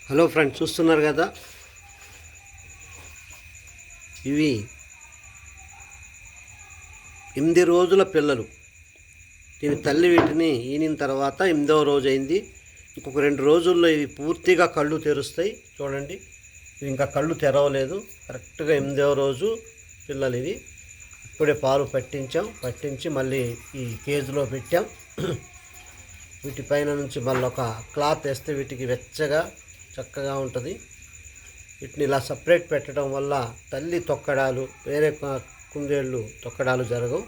Hello friends, చూస్తున్నారు కదా, ఇవి 8 రోజుల పిల్లలు. దీని తల్లి వీటిని ఈనిన తర్వాత 8వ రోజు అయింది. ఇంకొక 2 రోజుల్లో ఇవి పూర్తిగా కళ్ళు తెరుస్తాయి. చూడండి, ఇవి ఇంకా కళ్ళు తెరవలేదు. కరెక్ట్గా 8వ రోజు పిల్లలు ఇవి. ఇప్పుడే పాలు పట్టించి మళ్ళీ ఈ కేజీలో పెట్టాం. వీటిపైన నుంచి మళ్ళీ ఒక క్లాత్ వేస్తే వీటికి వెచ్చగా చక్కగా ఉంటుంది. వీటిని ఇలా సపరేట్ పెట్టడం వల్ల తల్లి తొక్కడాలు, వేరే కుందేళ్ళు తొక్కడాలు జరగవు.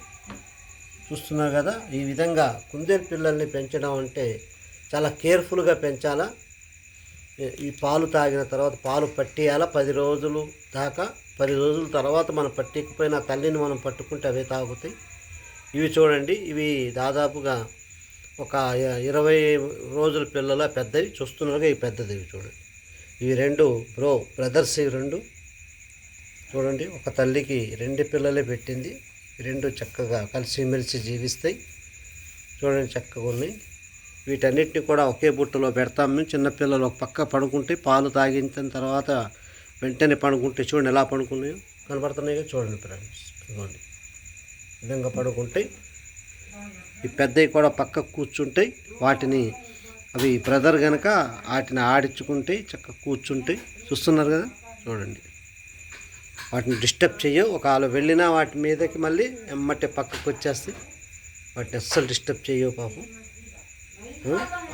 చూస్తున్నారు కదా, ఈ విధంగా కుందేలు పిల్లల్ని పెంచడం అంటే చాలా కేర్ఫుల్గా పెంచాలా. ఈ పాలు తాగిన తర్వాత పాలు పట్టేయాలా 10 రోజులు దాకా. 10 రోజుల తర్వాత మనం పట్టకపోయినా తల్లిని మనం పట్టుకుంటే అవే తాగుతాయి. ఇవి చూడండి, ఇవి దాదాపుగా ఒక 20 రోజుల పిల్లల పెద్దవి. చూస్తున్నారుగా, ఈ పెద్దది. ఇవి చూడండి, ఇవి 2 బ్రదర్స్. ఇవి 2 చూడండి, ఒక తల్లికి 2 పిల్లలే పెట్టింది. 2 చక్కగా కలిసిమెలిసి జీవిస్తాయి. చూడండి, చక్కగా ఉన్నాయి. వీటన్నిటిని కూడా ఒకే బుట్టలో పెడతాం మేము. చిన్నపిల్లలు ఒక పక్క పడుకుంటే, పాలు తాగించిన తర్వాత వెంటనే పడుకుంటే చూడండి ఎలా పడుకున్నాయో కనబడుతున్నాయి. చూడండి ఫ్రెండ్స్, ఇదిగోండి, విధంగా పడుకుంటాయి. ఈ పెద్దవి కూడా పక్కకు కూర్చుంటాయి. వాటిని అవి బ్రదర్ కనుక వాటిని ఆడించుకుంటాయి, చక్కగా కూర్చుంటాయి. చూస్తున్నారు కదా, చూడండి, వాటిని డిస్టర్బ్ చేయవు. ఒకవేళ వెళ్ళినా వాటి మీదకి మళ్ళీ ఎమ్మటే పక్కకు వచ్చేస్తాయి. వాటిని అస్సలు డిస్టర్బ్ చేయవు పాపం.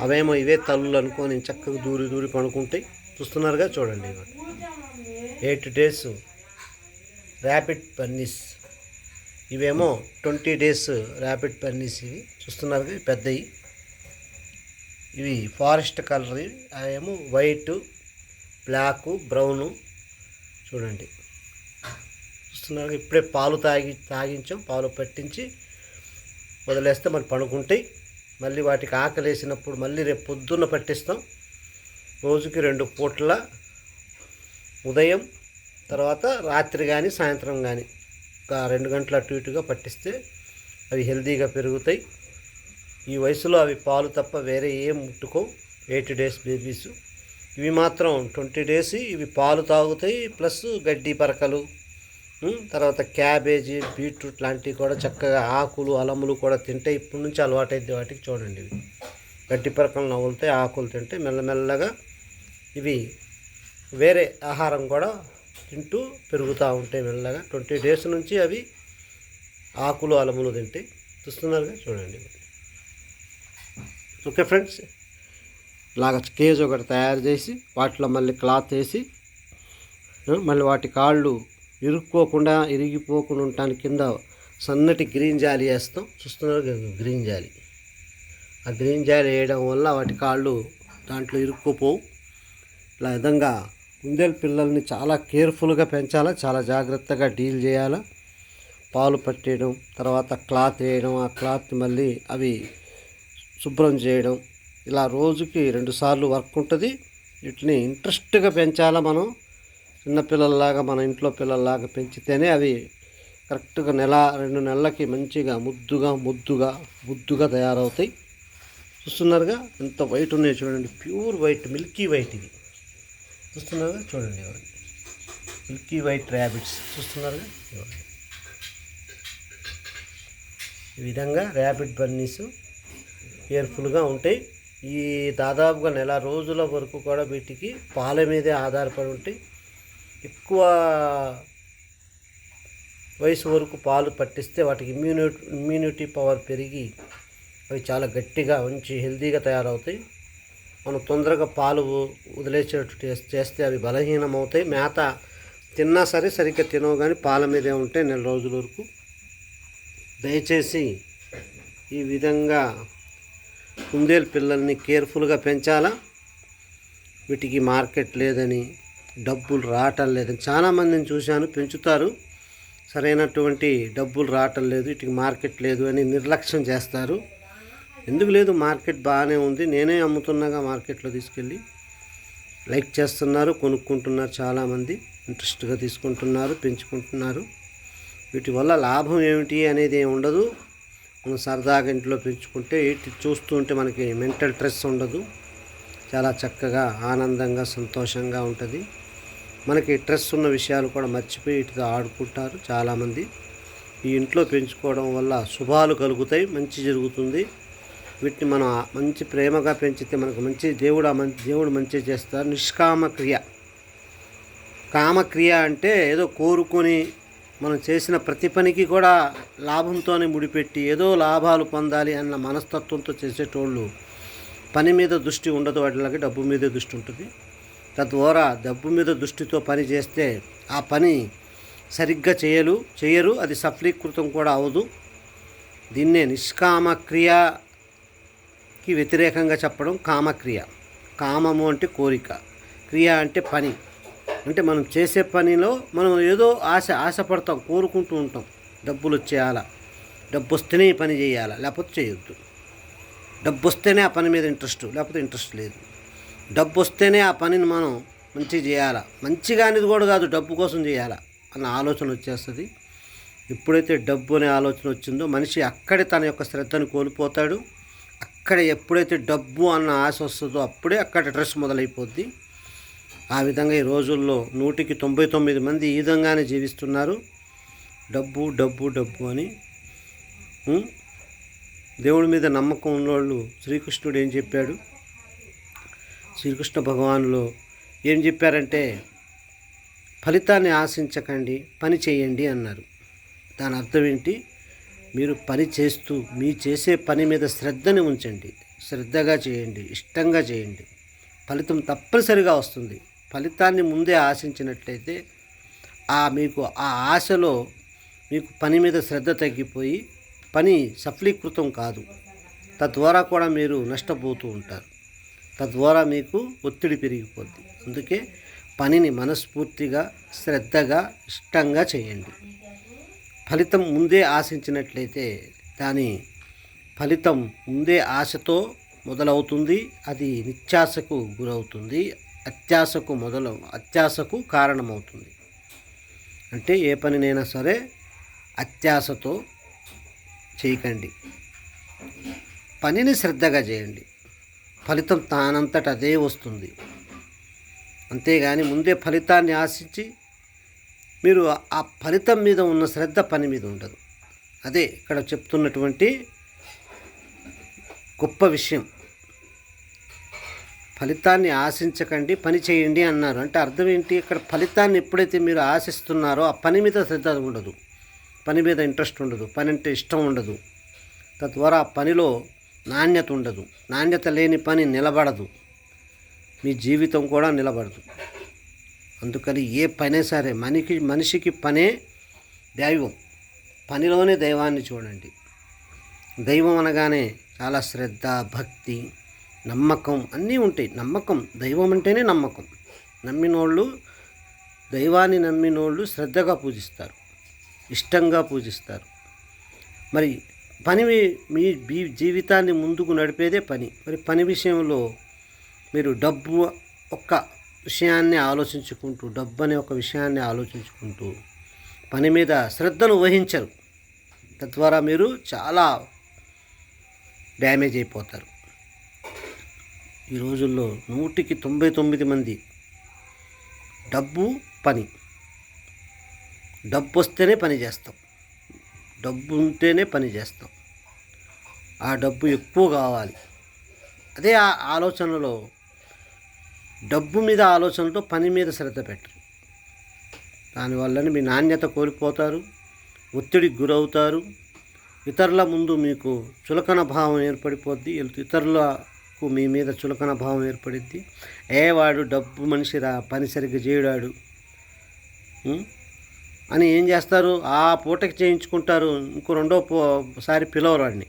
అవేమో ఇవే తల్లులు అనుకొని చక్కగా దూరి పడుకుంటాయి. చూస్తున్నారుగా, చూడండి, 8 days ర్యాపిడ్ పన్నీస్. ఇవేమో 20 days ర్యాపిడ్ పన్నీస్. ఇవి చూస్తున్నారుగా, పెద్దవి. ఇవి ఫారెస్ట్ కలర్. అవేమో వైట్, బ్లాక్, బ్రౌను. చూడండి, చూస్తున్నారు. ఇప్పుడే పాలు తాగించాం. పాలు పట్టించి వదిలేస్తే మళ్ళీ పడుకుంటాయి. మళ్ళీ వాటికి ఆకలి వేసినప్పుడు మళ్ళీ రేపు పొద్దున్న పట్టిస్తాం. రోజుకి 2 పూట్ల, ఉదయం తర్వాత రాత్రి కానీ సాయంత్రం కానీ ఒక 2 గంటల అటు ఇటుగా పట్టిస్తే అవి హెల్తీగా పెరుగుతాయి. ఈ వయసులో అవి పాలు తప్ప వేరే ఏం ముట్టుకో. 8 days బేబీస్. ఇవి మాత్రం 20 days. ఇవి పాలు తాగుతాయి, ప్లస్ గడ్డి పరకలు, తర్వాత క్యాబేజీ, బీట్రూట్ లాంటివి కూడా చక్కగా ఆకులు, అలములు కూడా తింటాయి. ఇప్పటి నుంచి అలవాటైంది వాటికి. చూడండి, ఇవి గడ్డి పరకలు నవ్వులుతాయి, ఆకులు తింటాయి. మెల్లమెల్లగా ఇవి వేరే ఆహారం కూడా తింటూ పెరుగుతూ ఉంటాయి మెల్లగా. 20 days నుంచి అవి ఆకులు, అలములు తింటాయి. చూస్తున్నారుగా, చూడండి. ఓకే ఫ్రెండ్స్, ఇలాగ కేజ్ ఒకటి తయారు చేసి వాటిలో మళ్ళీ క్లాత్ వేసి మళ్ళీ వాటి కాళ్ళు ఇరిగిపోకుండా ఉండటానికి కింద సన్నటి గ్రీన్ జాలి వేస్తాం. చూస్తున్నారు, గ్రీన్ జాలి. ఆ గ్రీన్ జాలి వేయడం వల్ల వాటి కాళ్ళు దాంట్లో ఇరుక్కుపోవు. ఇలా విధంగా కుందేలు పిల్లల్ని చాలా కేర్ఫుల్గా పెంచాలా, చాలా జాగ్రత్తగా డీల్ చేయాలా. పాలు పట్టేయడం, తర్వాత క్లాత్ వేయడం, ఆ క్లాత్ మళ్ళీ అవి శుభ్రం చేయడం, ఇలా రోజుకి 2 సార్లు వర్క్ ఉంటుంది. వీటిని ఇంట్రెస్ట్గా పెంచాలా. మనం చిన్నపిల్లల్లాగా, మన ఇంట్లో పిల్లల్లాగా పెంచితేనే అవి కరెక్ట్గా 1-2 నెలలకి మంచిగా ముద్దుగా తయారవుతాయి. చూస్తున్నారుగా, ఎంత వైట్ ఉన్నాయో చూడండి. Pure white, Milky white. ఇవి చూస్తున్నారుగా, చూడండి, మిల్కీ వైట్ ర్యాబిట్స్. చూస్తున్నారుగా, ఈ విధంగా ర్యాబిట్ బన్నీస్ కేర్ఫుల్గా ఉంటాయి. ఈ దాదాపుగా 1 రోజుల వరకు కూడా వీటికి పాల మీదే ఆధారపడి ఉంటాయి. ఎక్కువ వయసు వరకు పాలు పట్టిస్తే వాటికి ఇమ్యూనిటీ పవర్ పెరిగి అవి చాలా గట్టిగా మంచి హెల్తీగా తయారవుతాయి. మనం తొందరగా పాలు వదిలేసేటట్టు చేస్తే అవి బలహీనమవుతాయి. మేత తిన్నా సరే సరిగ్గా తినవు, కానీ పాల మీదే ఉంటాయి 1 రోజుల వరకు. దయచేసి ఈ విధంగా కుందేలు పిల్లల్ని కేర్ఫుల్గా పెంచాలా. వీటికి మార్కెట్ లేదని, డబ్బులు రావటం లేదని చాలామందిని చూశాను. పెంచుతారు, సరైనటువంటి డబ్బులు రావటం లేదు, వీటికి మార్కెట్ లేదు అని నిర్లక్ష్యం చేస్తారు. ఎందుకు లేదు, మార్కెట్ బాగానే ఉంది. నేనే అమ్ముతున్నాగా మార్కెట్లో తీసుకెళ్ళి. లైక్ చేస్తున్నారు, కొనుక్కుంటున్నారు. చాలామంది ఇంట్రెస్ట్గా తీసుకుంటున్నారు, పెంచుకుంటున్నారు. వీటి వల్ల లాభం ఏమిటి అనేది ఏమి ఉండదు. మనం సరదాగా ఇంట్లో పెంచుకుంటే వీటి చూస్తూ ఉంటే మనకి మెంటల్ స్ట్రెస్ ఉండదు. చాలా చక్కగా ఆనందంగా సంతోషంగా ఉంటుంది. మనకి స్ట్రెస్ ఉన్న విషయాలు కూడా మర్చిపోయి వీటితో ఆడుకుంటారు చాలామంది. ఈ ఇంట్లో పెంచుకోవడం వల్ల శుభాలు కలుగుతాయి, మంచి జరుగుతుంది. వీటిని మనం మంచి ప్రేమగా పెంచితే మనకు మంచి దేవుడు మంచి చేస్తారు. నిష్కామక్రియ. కామక్రియ అంటే ఏదో కోరుకొని మనం చేసిన ప్రతి పనికి కూడా లాభంతోనే ముడిపెట్టి ఏదో లాభాలు పొందాలి అన్న మనస్తత్వంతో చేసేటోళ్ళు పని మీద దృష్టి ఉండదు, వాటిలాగే డబ్బు మీదే దృష్టి ఉంటుంది. తద్వారా డబ్బు మీద దృష్టితో పని చేస్తే ఆ పని సరిగ్గా చేయరు, అది సఫలీకృతం కూడా అవదు. దీన్నే నిష్కామక్రియకి వ్యతిరేకంగా చెప్పడం కామక్రియ. కామము అంటే కోరిక, క్రియ అంటే పని. అంటే మనం చేసే పనిలో మనం ఏదో ఆశపడతాం, కోరుకుంటూ ఉంటాం. డబ్బులు వచ్చేయాలా, డబ్బు వస్తేనే ఈ పని చేయాలా, లేకపోతే చేయొద్దు. డబ్బు వస్తేనే ఆ పని మీద ఇంట్రెస్ట్, లేకపోతే ఇంట్రెస్ట్ లేదు. డబ్బు వస్తేనే ఆ పనిని మనం మంచిగా చేయాలా, మంచిగా అనేది కూడా కాదు, డబ్బు కోసం చేయాలా అన్న ఆలోచన వచ్చేస్తుంది. ఎప్పుడైతే డబ్బు అనే ఆలోచన వచ్చిందో మనిషి అక్కడే తన యొక్క శ్రద్ధను కోల్పోతాడు. అక్కడే ఎప్పుడైతే డబ్బు అన్న ఆశ వస్తుందో అప్పుడే అక్కడ స్ట్రెస్ మొదలైపోద్ది. ఆ విధంగా ఈ రోజుల్లో 100కి 99 మంది ఈ విధంగానే జీవిస్తున్నారు. డబ్బు డబ్బు డబ్బు అని. దేవుడి మీద నమ్మకం ఉన్నవాళ్ళు శ్రీకృష్ణుడు ఏం చెప్పాడు, శ్రీకృష్ణ భగవానులో ఏం చెప్పారంటే ఫలితాన్ని ఆశించకండి, పని చేయండి అన్నారు. దాని అర్థం ఏంటి? మీరు పని చేస్తూ మీ చేసే పని మీద శ్రద్ధని ఉంచండి, శ్రద్ధగా చేయండి, ఇష్టంగా చేయండి. ఫలితం తప్పనిసరిగా వస్తుంది. ఫలితాన్ని ముందే ఆశించినట్లయితే మీకు ఆ ఆశలో మీకు పని మీద శ్రద్ధ తగ్గిపోయి పని సఫలీకృతం కాదు. తద్వారా కూడా మీరు నష్టపోతూ ఉంటారు. తద్వారా మీకు ఒత్తిడి పెరిగిపోద్ది. అందుకే పనిని మనస్ఫూర్తిగా శ్రద్ధగా ఇష్టంగా చేయండి. ఫలితం ముందే ఆశించినట్లయితే దాని ఫలితం ముందే ఆశతో మొదలవుతుంది, అది నిత్యాశకు గురవుతుంది, అత్యాశకు కారణమవుతుంది. అంటే ఏ పనినైనా సరే అత్యాశతో చేయకండి, పనిని శ్రద్ధగా చేయండి. ఫలితం తానంతట అదే వస్తుంది. అంతేగాని ముందే ఫలితాన్ని ఆశించి మీరు ఆ ఫలితం మీద ఉన్న శ్రద్ధ పని మీద ఉండదు. అదే ఇక్కడ చెప్తున్నటువంటి గొప్ప విషయం. ఫలితాన్ని ఆశించకండి, పని చేయండి అన్నారు. అంటే అర్థం ఏంటి? ఇక్కడ ఫలితాన్ని ఎప్పుడైతే మీరు ఆశిస్తున్నారో ఆ పని మీద శ్రద్ధ ఉండదు, పని మీద ఇంట్రెస్ట్ ఉండదు, పని అంటే ఇష్టం ఉండదు. తద్వారా పనిలో నాణ్యత ఉండదు. నాణ్యత లేని పని నిలబడదు, మీ జీవితం కూడా నిలబడదు. అందుకని ఏ పనే సరే మనిషికి పనే దైవం. పనిలోనే దైవాన్ని చూడండి. దైవం అనగానే చాలా శ్రద్ధ, భక్తి, నమ్మకం అన్నీ ఉంటాయి. నమ్మకం, దైవం అంటేనే నమ్మకం. దైవాన్ని నమ్మినోళ్ళు శ్రద్ధగా పూజిస్తారు, ఇష్టంగా పూజిస్తారు. మరి పని మీ జీవితాన్ని ముందుకు నడిపేదే పని. మరి పని విషయంలో మీరు డబ్బు ఒక్క విషయాన్ని ఆలోచించుకుంటూ, డబ్బు అనే ఒక విషయాన్ని ఆలోచించుకుంటూ పని మీద శ్రద్ధను వహించరు. తద్వారా మీరు చాలా డ్యామేజ్ అయిపోతారు. ఈ రోజుల్లో 100కి 99 మంది డబ్బు, పని. డబ్బు వస్తేనే పని చేస్తాం, డబ్బు ఉంటేనే పని చేస్తాం. ఆ డబ్బు ఎక్కువ కావాలి. అదే ఆ ఆలోచనలో డబ్బు మీద ఆలోచనతో పని మీద శ్రద్ధ పెట్టరు. దానివల్లనే మీ నాణ్యత కోల్పోతారు, ఒత్తిడికి గురవుతారు. ఇతరుల ముందు మీకు చులకన భావం ఏర్పడిపోద్ది. ఇతరులకు మీ మీద చులకన భావం ఏర్పడిద్ది. వాడు డబ్బు మనిషిరా, పని సరిగ్గా చేయడాడు అని ఏం చేస్తారు? ఆ పూటకి చేయించుకుంటారు. ఇంకో రెండోసారి పిలవరు వాడిని.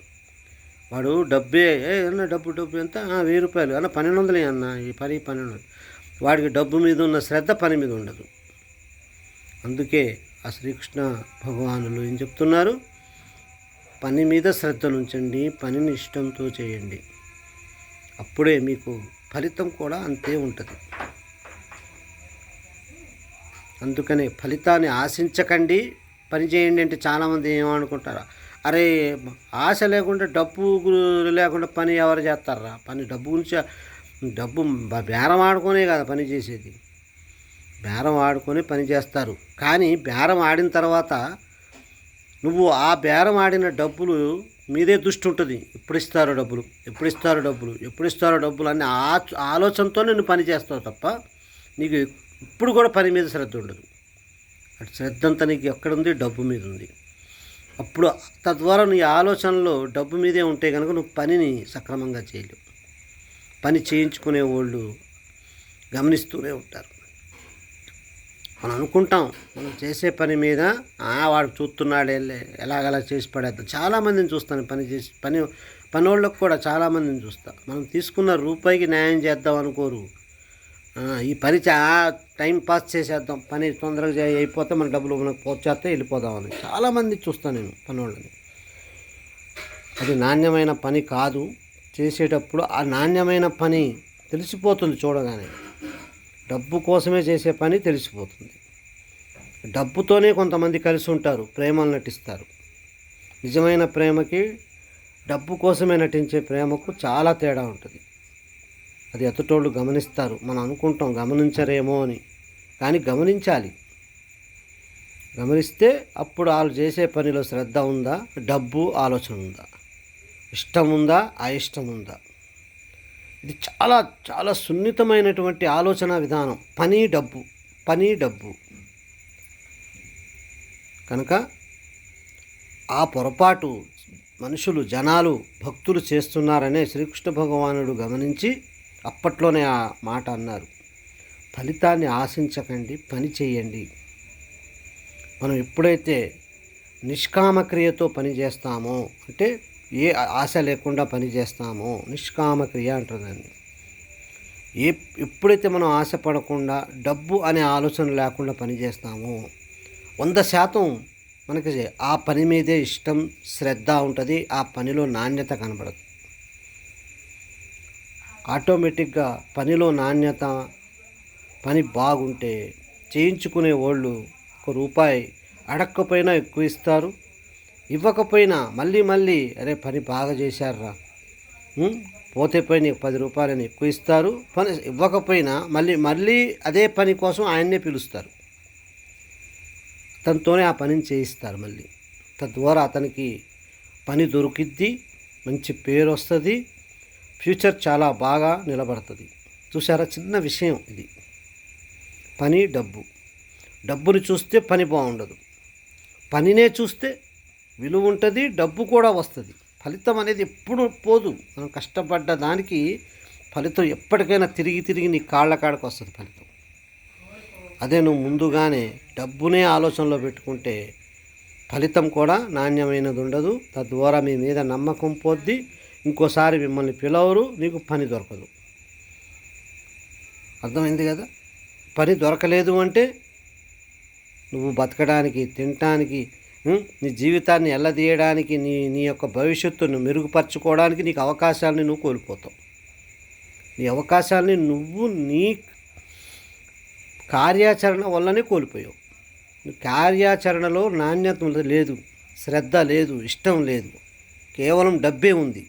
వాడు డబ్బే అన్న డబ్బు ఎంత 1000 రూపాయలు అన్న 1200 అన్న, ఈ 1200. వాడికి డబ్బు మీద ఉన్న శ్రద్ధ పని మీద ఉండదు. అందుకే ఆ శ్రీకృష్ణ భగవానులు ఏం చెప్తున్నారు? పని మీద శ్రద్ధను ఉంచండి, పనిని ఇష్టంతో చేయండి. అప్పుడే మీకు ఫలితం కూడా అంతే ఉంటుంది. అందుకనే ఫలితాన్ని ఆశించకండి, పని చేయండి. అంటే చాలామంది ఏమనుకుంటారా, అరే ఆశ లేకుండా డబ్బు లేకుండా పని ఎవరు చేస్తారా? పని డబ్బు గురించి డబ్బు బేరం ఆడుకునే కదా పని చేసేది. బేరం ఆడుకొని పని చేస్తారు. కానీ బేరం ఆడిన తర్వాత నువ్వు ఆ బేరం ఆడిన డబ్బులు మీదే దృష్టి ఉంటుంది. ఎప్పుడు ఇస్తారో డబ్బులు, ఎప్పుడు ఇస్తారో డబ్బులు, ఎప్పుడు ఇస్తారో డబ్బులు అనే ఆలోచనతో నువ్వు పని చేస్తావు తప్ప నీకు ఇప్పుడు కూడా పని మీద శ్రద్ధ ఉండదు. అటు శ్రద్ధ అంతా నీకు ఎక్కడుంది? డబ్బు మీద ఉంది. అప్పుడు తద్వారా నీ ఆలోచనలో డబ్బు మీదే ఉంటే కనుక నువ్వు పనిని సక్రమంగా చేయలేవు. పని చేయించుకునే వాళ్ళు గమనిస్తూనే ఉంటారు. మనం అనుకుంటాం మనం చేసే పని మీద వాడు చూస్తున్నాడే ఎలాగలా చేసి పడేద్దాం. చాలామందిని చూస్తాను పనోళ్ళకు కూడా చాలామందిని చూస్తా. మనం తీసుకున్న రూపాయికి న్యాయం చేద్దాం అనుకోరు. ఈ పని టైం పాస్ చేసేద్దాం, పని తొందరగా అయిపోతే మన డబ్బులు మనకు పోచేస్తే వెళ్ళిపోదామని చాలామంది చూస్తాను నేను పనోళ్ళని. అది నాణ్యమైన పని కాదు. చేసేటప్పుడు ఆ నాణ్యమైన పని తెలిసిపోతుంది చూడగానే. డబ్బు కోసమే చేసే పని తెలిసిపోతుంది. డబ్బుతోనే కొంతమంది కలిసి ఉంటారు, ప్రేమలు నటిస్తారు. నిజమైన ప్రేమకి డబ్బు కోసమే నటించే ప్రేమకు చాలా తేడా ఉంటుంది. అది ఎదుటోళ్ళు గమనిస్తారు. మనం అనుకుంటాం గమనించరేమో అని, కానీ గమనించాలి. గమనిస్తే అప్పుడు వాళ్ళు చేసే పనిలో శ్రద్ధ ఉందా, డబ్బు ఆలోచన ఉందా, ఇష్టం ఉందా, అయిష్టం ఉందా. ఇది చాలా చాలా సున్నితమైనటువంటి ఆలోచన విధానం. పని డబ్బు, పని డబ్బు. కనుక ఆ పొరపాటు మనుషులు, జనాలు, భక్తులు చేస్తున్నారనే శ్రీకృష్ణ భగవానుడు గమనించి అప్పట్లోనే ఆ మాట అన్నారు. ఫలితాన్ని ఆశించకండి, పని చేయండి. మనం ఎప్పుడైతే నిష్కామక్రియతో పని చేస్తామో, అంటే ఏ ఆశ లేకుండా పని చేస్తామో, నిష్కామక్రియ అంటారు దాన్ని. ఎప్పుడైతే మనం ఆశపడకుండా డబ్బు అనే ఆలోచన లేకుండా పని చేస్తామో 100% మనకి ఆ పని మీదే ఇష్టం, శ్రద్ధ ఉంటుంది. ఆ పనిలో నాణ్యత కనబడదు. ఆటోమేటిక్గా పనిలో నాణ్యత, పని బాగుంటే చేయించుకునే వాళ్ళు ₹1 అడక్కపోయినా ఎక్కువ ఇస్తారు. ఇవ్వకపోయినా మళ్ళీ అరే పని బాగా చేశారా, పోతే పోయి నీకు ₹10 ఎక్కువ ఇస్తారు. పని ఇవ్వకపోయినా మళ్ళీ అదే పని కోసం ఆయన్నే పిలుస్తారు. తనతోనే ఆ పనిని చేయిస్తారు మళ్ళీ. తద్వారా అతనికి పని దొరికిద్ది, మంచి పేరు వస్తుంది, ఫ్యూచర్ చాలా బాగా నిలబడుతుంది. చూసారా, చిన్న విషయం ఇది. పని డబ్బు. డబ్బుని చూస్తే పని బాగుండదు, పనినే చూస్తే విలువ ఉంటుంది, డబ్బు కూడా వస్తుంది. ఫలితం అనేది ఎప్పుడు పోదు. మనం కష్టపడ్డ దానికి ఫలితం ఎప్పటికైనా తిరిగి నీ కాళ్ళ కాడకు వస్తుంది ఫలితం. అదే నువ్వు ముందుగానే డబ్బునే ఆలోచనలో పెట్టుకుంటే ఫలితం కూడా నాణ్యమైనది ఉండదు. తద్వారా మీ మీద నమ్మకం పోద్ది. ఇంకోసారి మిమ్మల్ని పిలవరు, నీకు పని దొరకదు. అర్థమైంది కదా? పని దొరకలేదు అంటే నువ్వు బతకడానికి, తినటానికి, నీ జీవితాన్ని ఎల్లదీయడానికి, నీ యొక్క భవిష్యత్తును మెరుగుపరచుకోవడానికి నీకు అవకాశాలని నువ్వు కోల్పోతావు. నీ అవకాశాలని నువ్వు నీ కార్యాచరణ వల్లనే కోల్పోయావు. కార్యాచరణలో నాణ్యత లేదు, శ్రద్ధ లేదు, ఇష్టం లేదు, కేవలం డబ్బే ఉంది.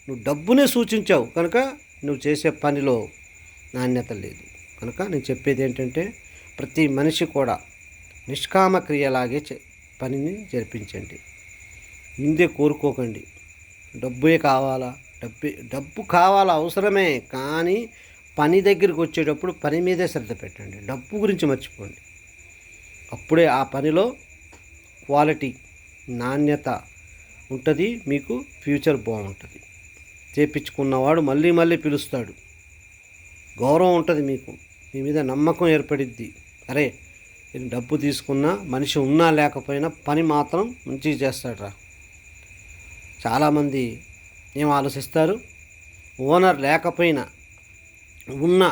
నువ్వు డబ్బునే సూచించావు కనుక నువ్వు చేసే పనిలో నాణ్యత లేదు. కనుక నేను చెప్పేది ఏంటంటే ప్రతి మనిషి కూడా నిష్కామ క్రియలాగే పనిని జరిపించండి. ముందే కోరుకోకండి డబ్బే కావాలా, డబ్బు కావాలా, అవసరమే. కానీ పని దగ్గరికి వచ్చేటప్పుడు పని మీదే శ్రద్ధ పెట్టండి, డబ్బు గురించి మర్చిపోండి. అప్పుడే ఆ పనిలో క్వాలిటీ, నాణ్యత ఉంటుంది, మీకు ఫ్యూచర్ బాగుంటుంది. చేపించుకున్నవాడు మళ్ళీ పిలుస్తాడు, గౌరవం ఉంటుంది, మీకు మీ మీద నమ్మకం ఏర్పడిద్ది. అరే నేను డబ్బు తీసుకున్నా, మనిషి ఉన్నా లేకపోయినా పని మాత్రం మంచిగా చేస్తాడురా. చాలామంది ఏం ఆలోచిస్తారు, ఓనర్ లేకపోయినా ఉన్న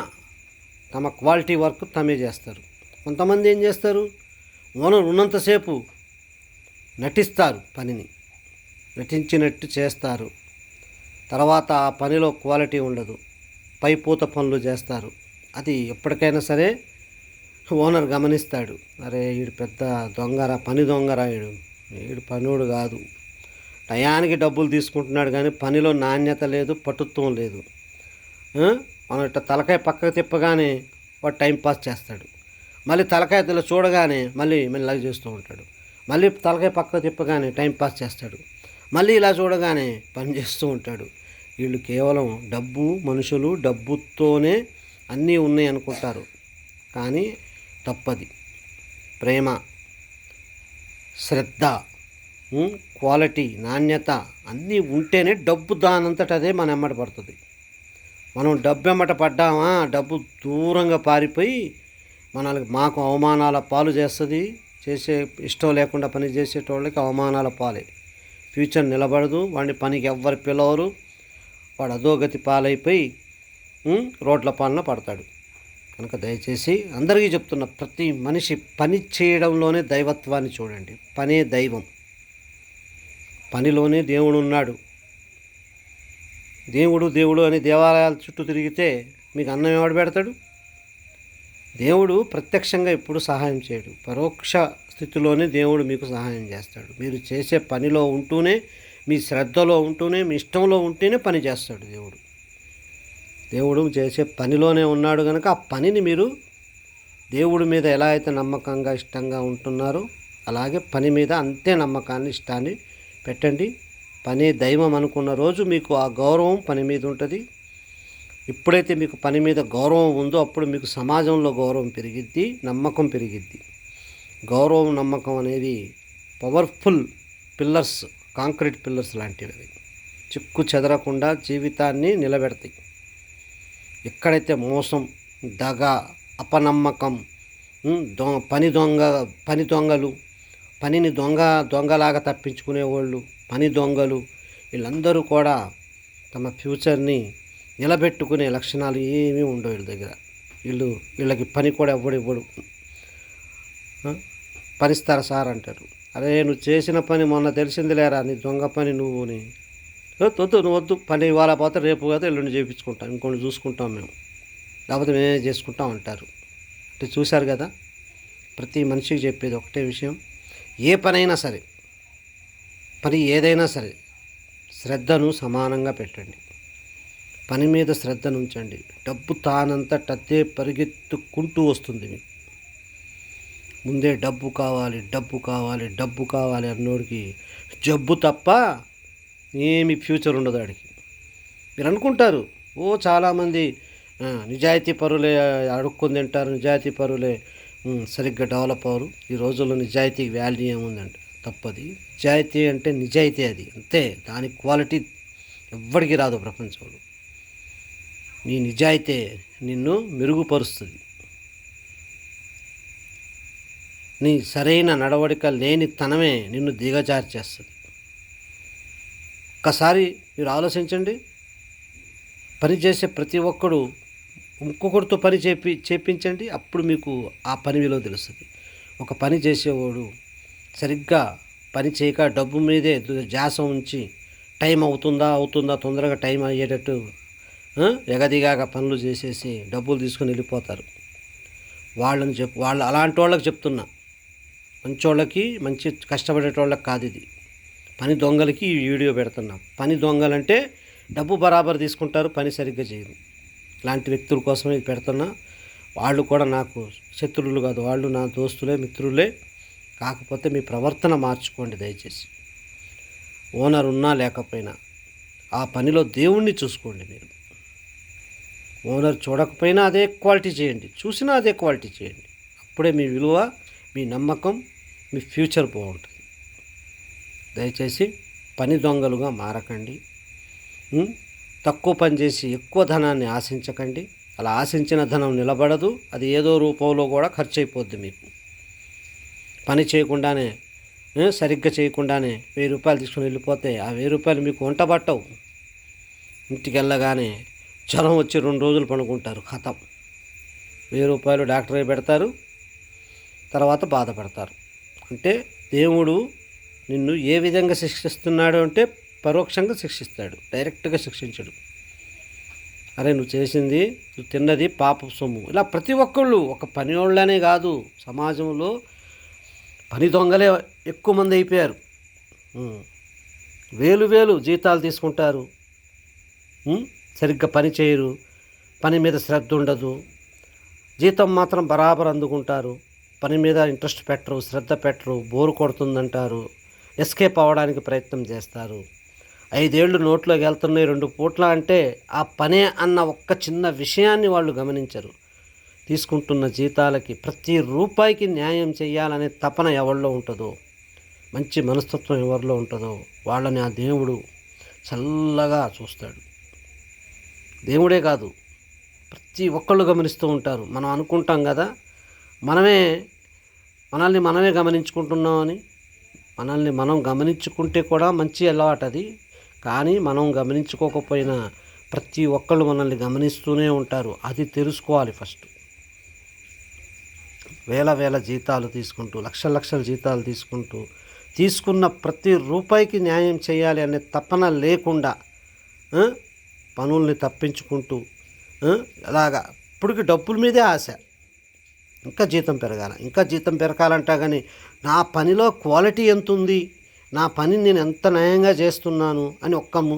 తమ క్వాలిటీ వర్క్ తమే చేస్తారు. కొంతమంది ఏం చేస్తారు, ఓనర్ ఉన్నంతసేపు నటిస్తారు, పనిని నటించినట్టు చేస్తారు. తర్వాత ఆ పనిలో క్వాలిటీ ఉండదు, పైపూత పనులు చేస్తారు. అది ఎప్పటికైనా సరే ఓనర్ గమనిస్తాడు. అరే వీడు పెద్ద దొంగరా, పని దొంగరా, వీడు పనుడు కాదు. టయానికి డబ్బులు తీసుకుంటున్నాడు కానీ పనిలో నాణ్యత లేదు, పటుత్వం లేదు. మనం ఇట్లా తలకాయ పక్కకు తిప్పగానే వాడు టైం పాస్ చేస్తాడు. మళ్ళీ తలకాయ ఇలా చూడగానే మళ్ళీ మెల్లగా చేస్తూ ఉంటాడు. మళ్ళీ తలకాయ పక్కకు తిప్పగానే టైం పాస్ చేస్తాడు. మళ్ళీ ఇలా చూడగానే పని చేస్తూ ఉంటాడు. వీళ్ళు కేవలం డబ్బు, మనుషులు డబ్బుతోనే అన్నీ ఉన్నాయి అనుకుంటారు. కానీ తప్పది. ప్రేమ, శ్రద్ధ, క్వాలిటీ, నాణ్యత అన్నీ ఉంటేనే డబ్బు దానంతట అదే మన ఎమ్మట పడుతుంది. మనం డబ్బు ఎమ్మట పడ్డామా, డబ్బు దూరంగా పారిపోయి మాకు అవమానాల పాలు చేస్తుంది. చేసే ఇష్టం లేకుండా పని చేసేటోళ్ళకి అవమానాల పాలే. ఫ్యూచర్ నిలబడదు. వాడిని పనికి ఎవ్వరు పిలవరు. వాడు అధోగతి పాలైపోయి రోడ్ల పాలన పడతాడు. కనుక దయచేసి అందరికీ చెప్తున్న, ప్రతి మనిషి పని చేయడంలోనే దైవత్వాన్ని చూడండి. పనే దైవం. పనిలోనే దేవుడు ఉన్నాడు. దేవుడు అని దేవాలయాల చుట్టూ తిరిగితే మీకు అన్నం ఎవడు పెడతాడు? దేవుడు ప్రత్యక్షంగా ఎప్పుడు సహాయం చేయడు. పరోక్ష స్థితిలోనే దేవుడు మీకు సహాయం చేస్తాడు. మీరు చేసే పనిలో ఉంటూనే, మీ శ్రద్ధలో ఉంటూనే, మీ ఇష్టంలో ఉంటేనే పని చేస్తాడు దేవుడు చేసే పనిలోనే ఉన్నాడు. కనుక ఆ పనిని మీరు దేవుడి మీద ఎలా అయితే నమ్మకంగా ఇష్టంగా ఉంటున్నారో అలాగే పని మీద అంతే నమ్మకాన్ని, ఇష్టాన్ని పెట్టండి. పని దైవం అనుకున్న రోజు మీకు ఆ గౌరవం పని మీద ఉంటుంది. ఎప్పుడైతే మీకు పని మీద గౌరవం ఉందో అప్పుడు మీకు సమాజంలో గౌరవం పెరిగిద్ది, నమ్మకం పెరిగిద్ది. గౌరవం, నమ్మకం అనేవి పవర్ఫుల్ పిల్లర్స్, కాంక్రీట్ పిల్లర్స్ లాంటివి. అవి చిక్కు చెదరకుండా జీవితాన్ని నిలబెడతాయి. ఎక్కడైతే మోసం, దగ, అపనమ్మకం, పని దొంగలు, పనిని దొంగలాగా తప్పించుకునేవాళ్ళు, పని దొంగలు, వీళ్ళందరూ కూడా తమ ఫ్యూచర్ని నిలబెట్టుకునే లక్షణాలు ఏమీ ఉండవు వీళ్ళ దగ్గర. వీళ్ళకి పని కూడా ఇవ్వడు. పనిస్తారా సార్ అంటారు. అరే నువ్వు చేసిన పని మొన్న తెలిసింది లేరా, నీ దొంగ పని నువ్వుని నువ్వు వద్దు, పని ఇవాళ పోతే రేపు పోతే ఎల్లుండి చేయించుకుంటాం, ఇంకొన్ని చూసుకుంటాం మేము, లేకపోతే మేమే చేసుకుంటాం అంటారు. అంటే చూశారు కదా, ప్రతి మనిషికి చెప్పేది ఒకటే విషయం. ఏ పనైనా సరే, పని ఏదైనా సరే, శ్రద్ధను సమానంగా పెట్టండి. పని మీద శ్రద్ధను ఉంచండి. డబ్బు తానంతటదే పరిగెత్తుకుంటూ వస్తుంది. మీకు ముందే డబ్బు కావాలి అన్నోడికి జబ్బు తప్ప ఏమి ఫ్యూచర్ ఉండదు వాడికి. మీరు అనుకుంటారు చాలామంది నిజాయితీ పరులే అడుక్కొని తింటారు, నిజాయితీ పరులే సరిగ్గా డెవలప్ అవ్వరు. ఈ రోజుల్లో నిజాయితీకి వాల్యూ ఏముందంటే తప్పది. నిజాయితీ అంటే నిజాయితీ, అది అంతే. దాని క్వాలిటీ ఎవ్వడికి రాదు ప్రపంచంలో. నీ నిజాయితీ నిన్ను మెరుగుపరుస్తుంది. నీ సరైన నడవడిక లేని తనమే నిన్ను దిగజార్చేస్తుంది. ఒక్కసారి మీరు ఆలోచించండి. పని చేసే ప్రతి ఒక్కడు ఇంకొకరితో పని చేపించండి, అప్పుడు మీకు ఆ పని విలువ తెలుస్తుంది. ఒక పని చేసేవాడు సరిగ్గా పని చేయక డబ్బు మీదే ధ్యాస ఉంచి టైం అవుతుందా తొందరగా టైం అయ్యేటట్టు ఎగదిగాక పనులు చేసేసి డబ్బులు తీసుకొని వెళ్ళిపోతారు. వాళ్ళు అలాంటి వాళ్ళకి చెప్తున్నా, మంచోళ్ళకి, మంచి కష్టపడేటోళ్ళకి కాదు ఇది. పని దొంగలకి ఈ వీడియో పెడుతున్నా. పని దొంగలంటే డబ్బు బరాబర్ తీసుకుంటారు, పని సరిగ్గా చేయరు. ఇలాంటి వ్యక్తుల కోసమే ఇది పెడుతున్నా. వాళ్ళు కూడా నాకు శత్రువులు కాదు, వాళ్ళు నా దోస్తులే, మిత్రులే. కాకపోతే మీ ప్రవర్తన మార్చుకోండి దయచేసి. ఓనర్ ఉన్నా లేకపోయినా ఆ పనిలో దేవుణ్ణి చూసుకోండి. మీరు ఓనర్ చూడకపోయినా అదే క్వాలిటీ చేయండి, చూసినా అదే క్వాలిటీ చేయండి. అప్పుడే మీ విలువ, మీ నమ్మకం, మీ ఫ్యూచర్ బాగుంటుంది. దయచేసి పని దొంగలుగా మారకండి. తక్కువ పని చేసి ఎక్కువ ధనాన్ని ఆశించకండి. అలా ఆశించిన ధనం నిలబడదు, అది ఏదో రూపంలో కూడా ఖర్చు అయిపోద్ది. మీకు పని చేయకుండానే, సరిగ్గా చేయకుండానే 1000 రూపాయలు తీసుకుని వెళ్ళిపోతే ఆ 1000 రూపాయలు మీకు వంట పట్టవు. ఇంటికి వెళ్ళగానే జ్వరం వచ్చి 2 రోజులు పడుకుంటారు, ఖతం. 1000 రూపాయలు డాక్టరే పెడతారు, తర్వాత బాధపడతారు. అంటే దేవుడు నిన్ను ఏ విధంగా శిక్షిస్తున్నాడు అంటే పరోక్షంగా శిక్షిస్తాడు, డైరెక్ట్గా శిక్షించడు. అరే నువ్వు చేసింది, నువ్వు తిన్నది పాప సొమ్ము. ఇలా ప్రతి ఒక్కళ్ళు, ఒక పని వాళ్ళనే కాదు, సమాజంలో పని దొంగలే ఎక్కువ మంది అయిపోయారు. వేలు జీతాలు తీసుకుంటారు, సరిగ్గా పని చేయరు, పని మీద శ్రద్ధ ఉండదు, జీతం మాత్రం బరాబర్ అందుకుంటారు, పని మీద ఇంట్రెస్ట్ పెట్టరు, శ్రద్ధ పెట్టరు, బోరు కొడుతుందంటారు, ఎస్కేప్ అవ్వడానికి ప్రయత్నం చేస్తారు. 5 ఏళ్ళు నోట్లోకి వెళ్తున్నాయి 2 పూట్ల అంటే ఆ పనే అన్న ఒక్క చిన్న విషయాన్ని వాళ్ళు గమనించరు. తీసుకుంటున్న జీతాలకి ప్రతి రూపాయికి న్యాయం చేయాలనే తపన ఎవరిలో ఉంటుందో, మంచి మనస్తత్వం ఎవరిలో ఉంటుందో వాళ్ళని ఆ దేవుడు చల్లగా చూస్తాడు. దేవుడే కాదు, ప్రతి ఒక్కళ్ళు గమనిస్తూ ఉంటారు. మనం అనుకుంటాం కదా మనల్ని మనమే గమనించుకుంటున్నామని. మనల్ని మనం గమనించుకుంటే కూడా మంచి అలవాటు అది. కానీ మనం గమనించుకోకపోయినా ప్రతి ఒక్కళ్ళు మనల్ని గమనిస్తూనే ఉంటారు. అది తెలుసుకోవాలి ఫస్ట్. వేల జీతాలు తీసుకుంటూ, లక్షల జీతాలు తీసుకున్న ప్రతి రూపాయికి న్యాయం చేయాలి అనే తపన లేకుండా పనుల్ని తప్పించుకుంటూ అలాగా ఇప్పటికి డబ్బుల మీదే ఆశ. ఇంకా జీతం పెరగాలంటా కానీ నా పనిలో క్వాలిటీ ఎంత ఉంది, నా పని నేను ఎంత న్యాయంగా చేస్తున్నాను అని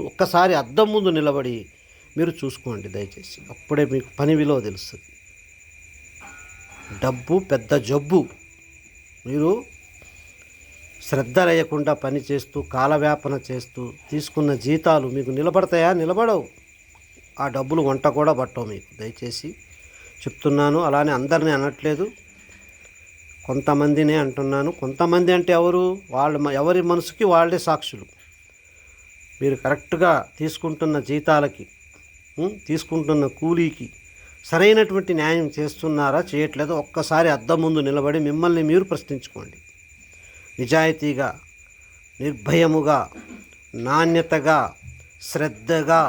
ఒక్కసారి అద్దం ముందు నిలబడి మీరు చూసుకోండి దయచేసి. అప్పుడే మీకు పని విలువ తెలుస్తుంది. డబ్బు పెద్ద జబ్బు. మీరు శ్రద్ధ లేకుండా పని చేస్తూ కాలవ్యాపన చేస్తూ తీసుకున్న జీతాలు మీకు నిలబడతాయా? నిలబడవు. ఆ డబ్బులు వంట కూడా పట్టవు మీకు. దయచేసి చెప్తున్నాను. అలానే అందరినీ అనట్లేదు, కొంతమందినే అంటున్నాను. కొంతమంది అంటే ఎవరి మనసుకి వాళ్ళే సాక్షులు. మీరు కరెక్ట్గా తీసుకుంటున్న జీతాలకి, తీసుకుంటున్న కూలీకి సరైనటువంటి న్యాయం చేస్తున్నారా చేయట్లేదో ఒక్కసారి అద్దం ముందు నిలబడి మిమ్మల్ని మీరు ప్రశ్నించుకోండి. నిజాయితీగా, నిర్భయముగా, నాణ్యతగా, శ్రద్ధగా,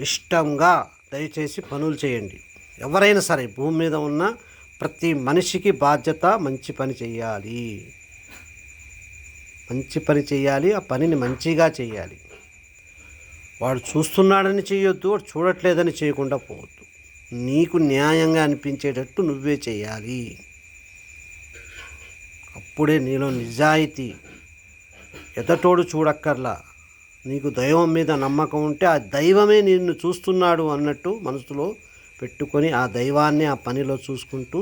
ఇష్టంగా దయచేసి పనులు చేయండి. ఎవరైనా సరే భూమి మీద ఉన్న ప్రతి మనిషికి బాధ్యత మంచి పని చేయాలి. ఆ పనిని మంచిగా చేయాలి. వాడు చూస్తున్నాడని చేయొద్దు, వాడు చూడట్లేదని చేయకుండా పోవద్దు. నీకు న్యాయంగా అనిపించేటట్టు నువ్వే చేయాలి. అప్పుడే నీలో నిజాయితీ. ఎదటోడు చూడక్కర్లా. నీకు దైవం మీద నమ్మకం ఉంటే ఆ దైవమే నిన్ను చూస్తున్నాడు అన్నట్టు మనసులో పెట్టుకొని ఆ దైవాన్ని ఆ పనిలో చూసుకుంటూ,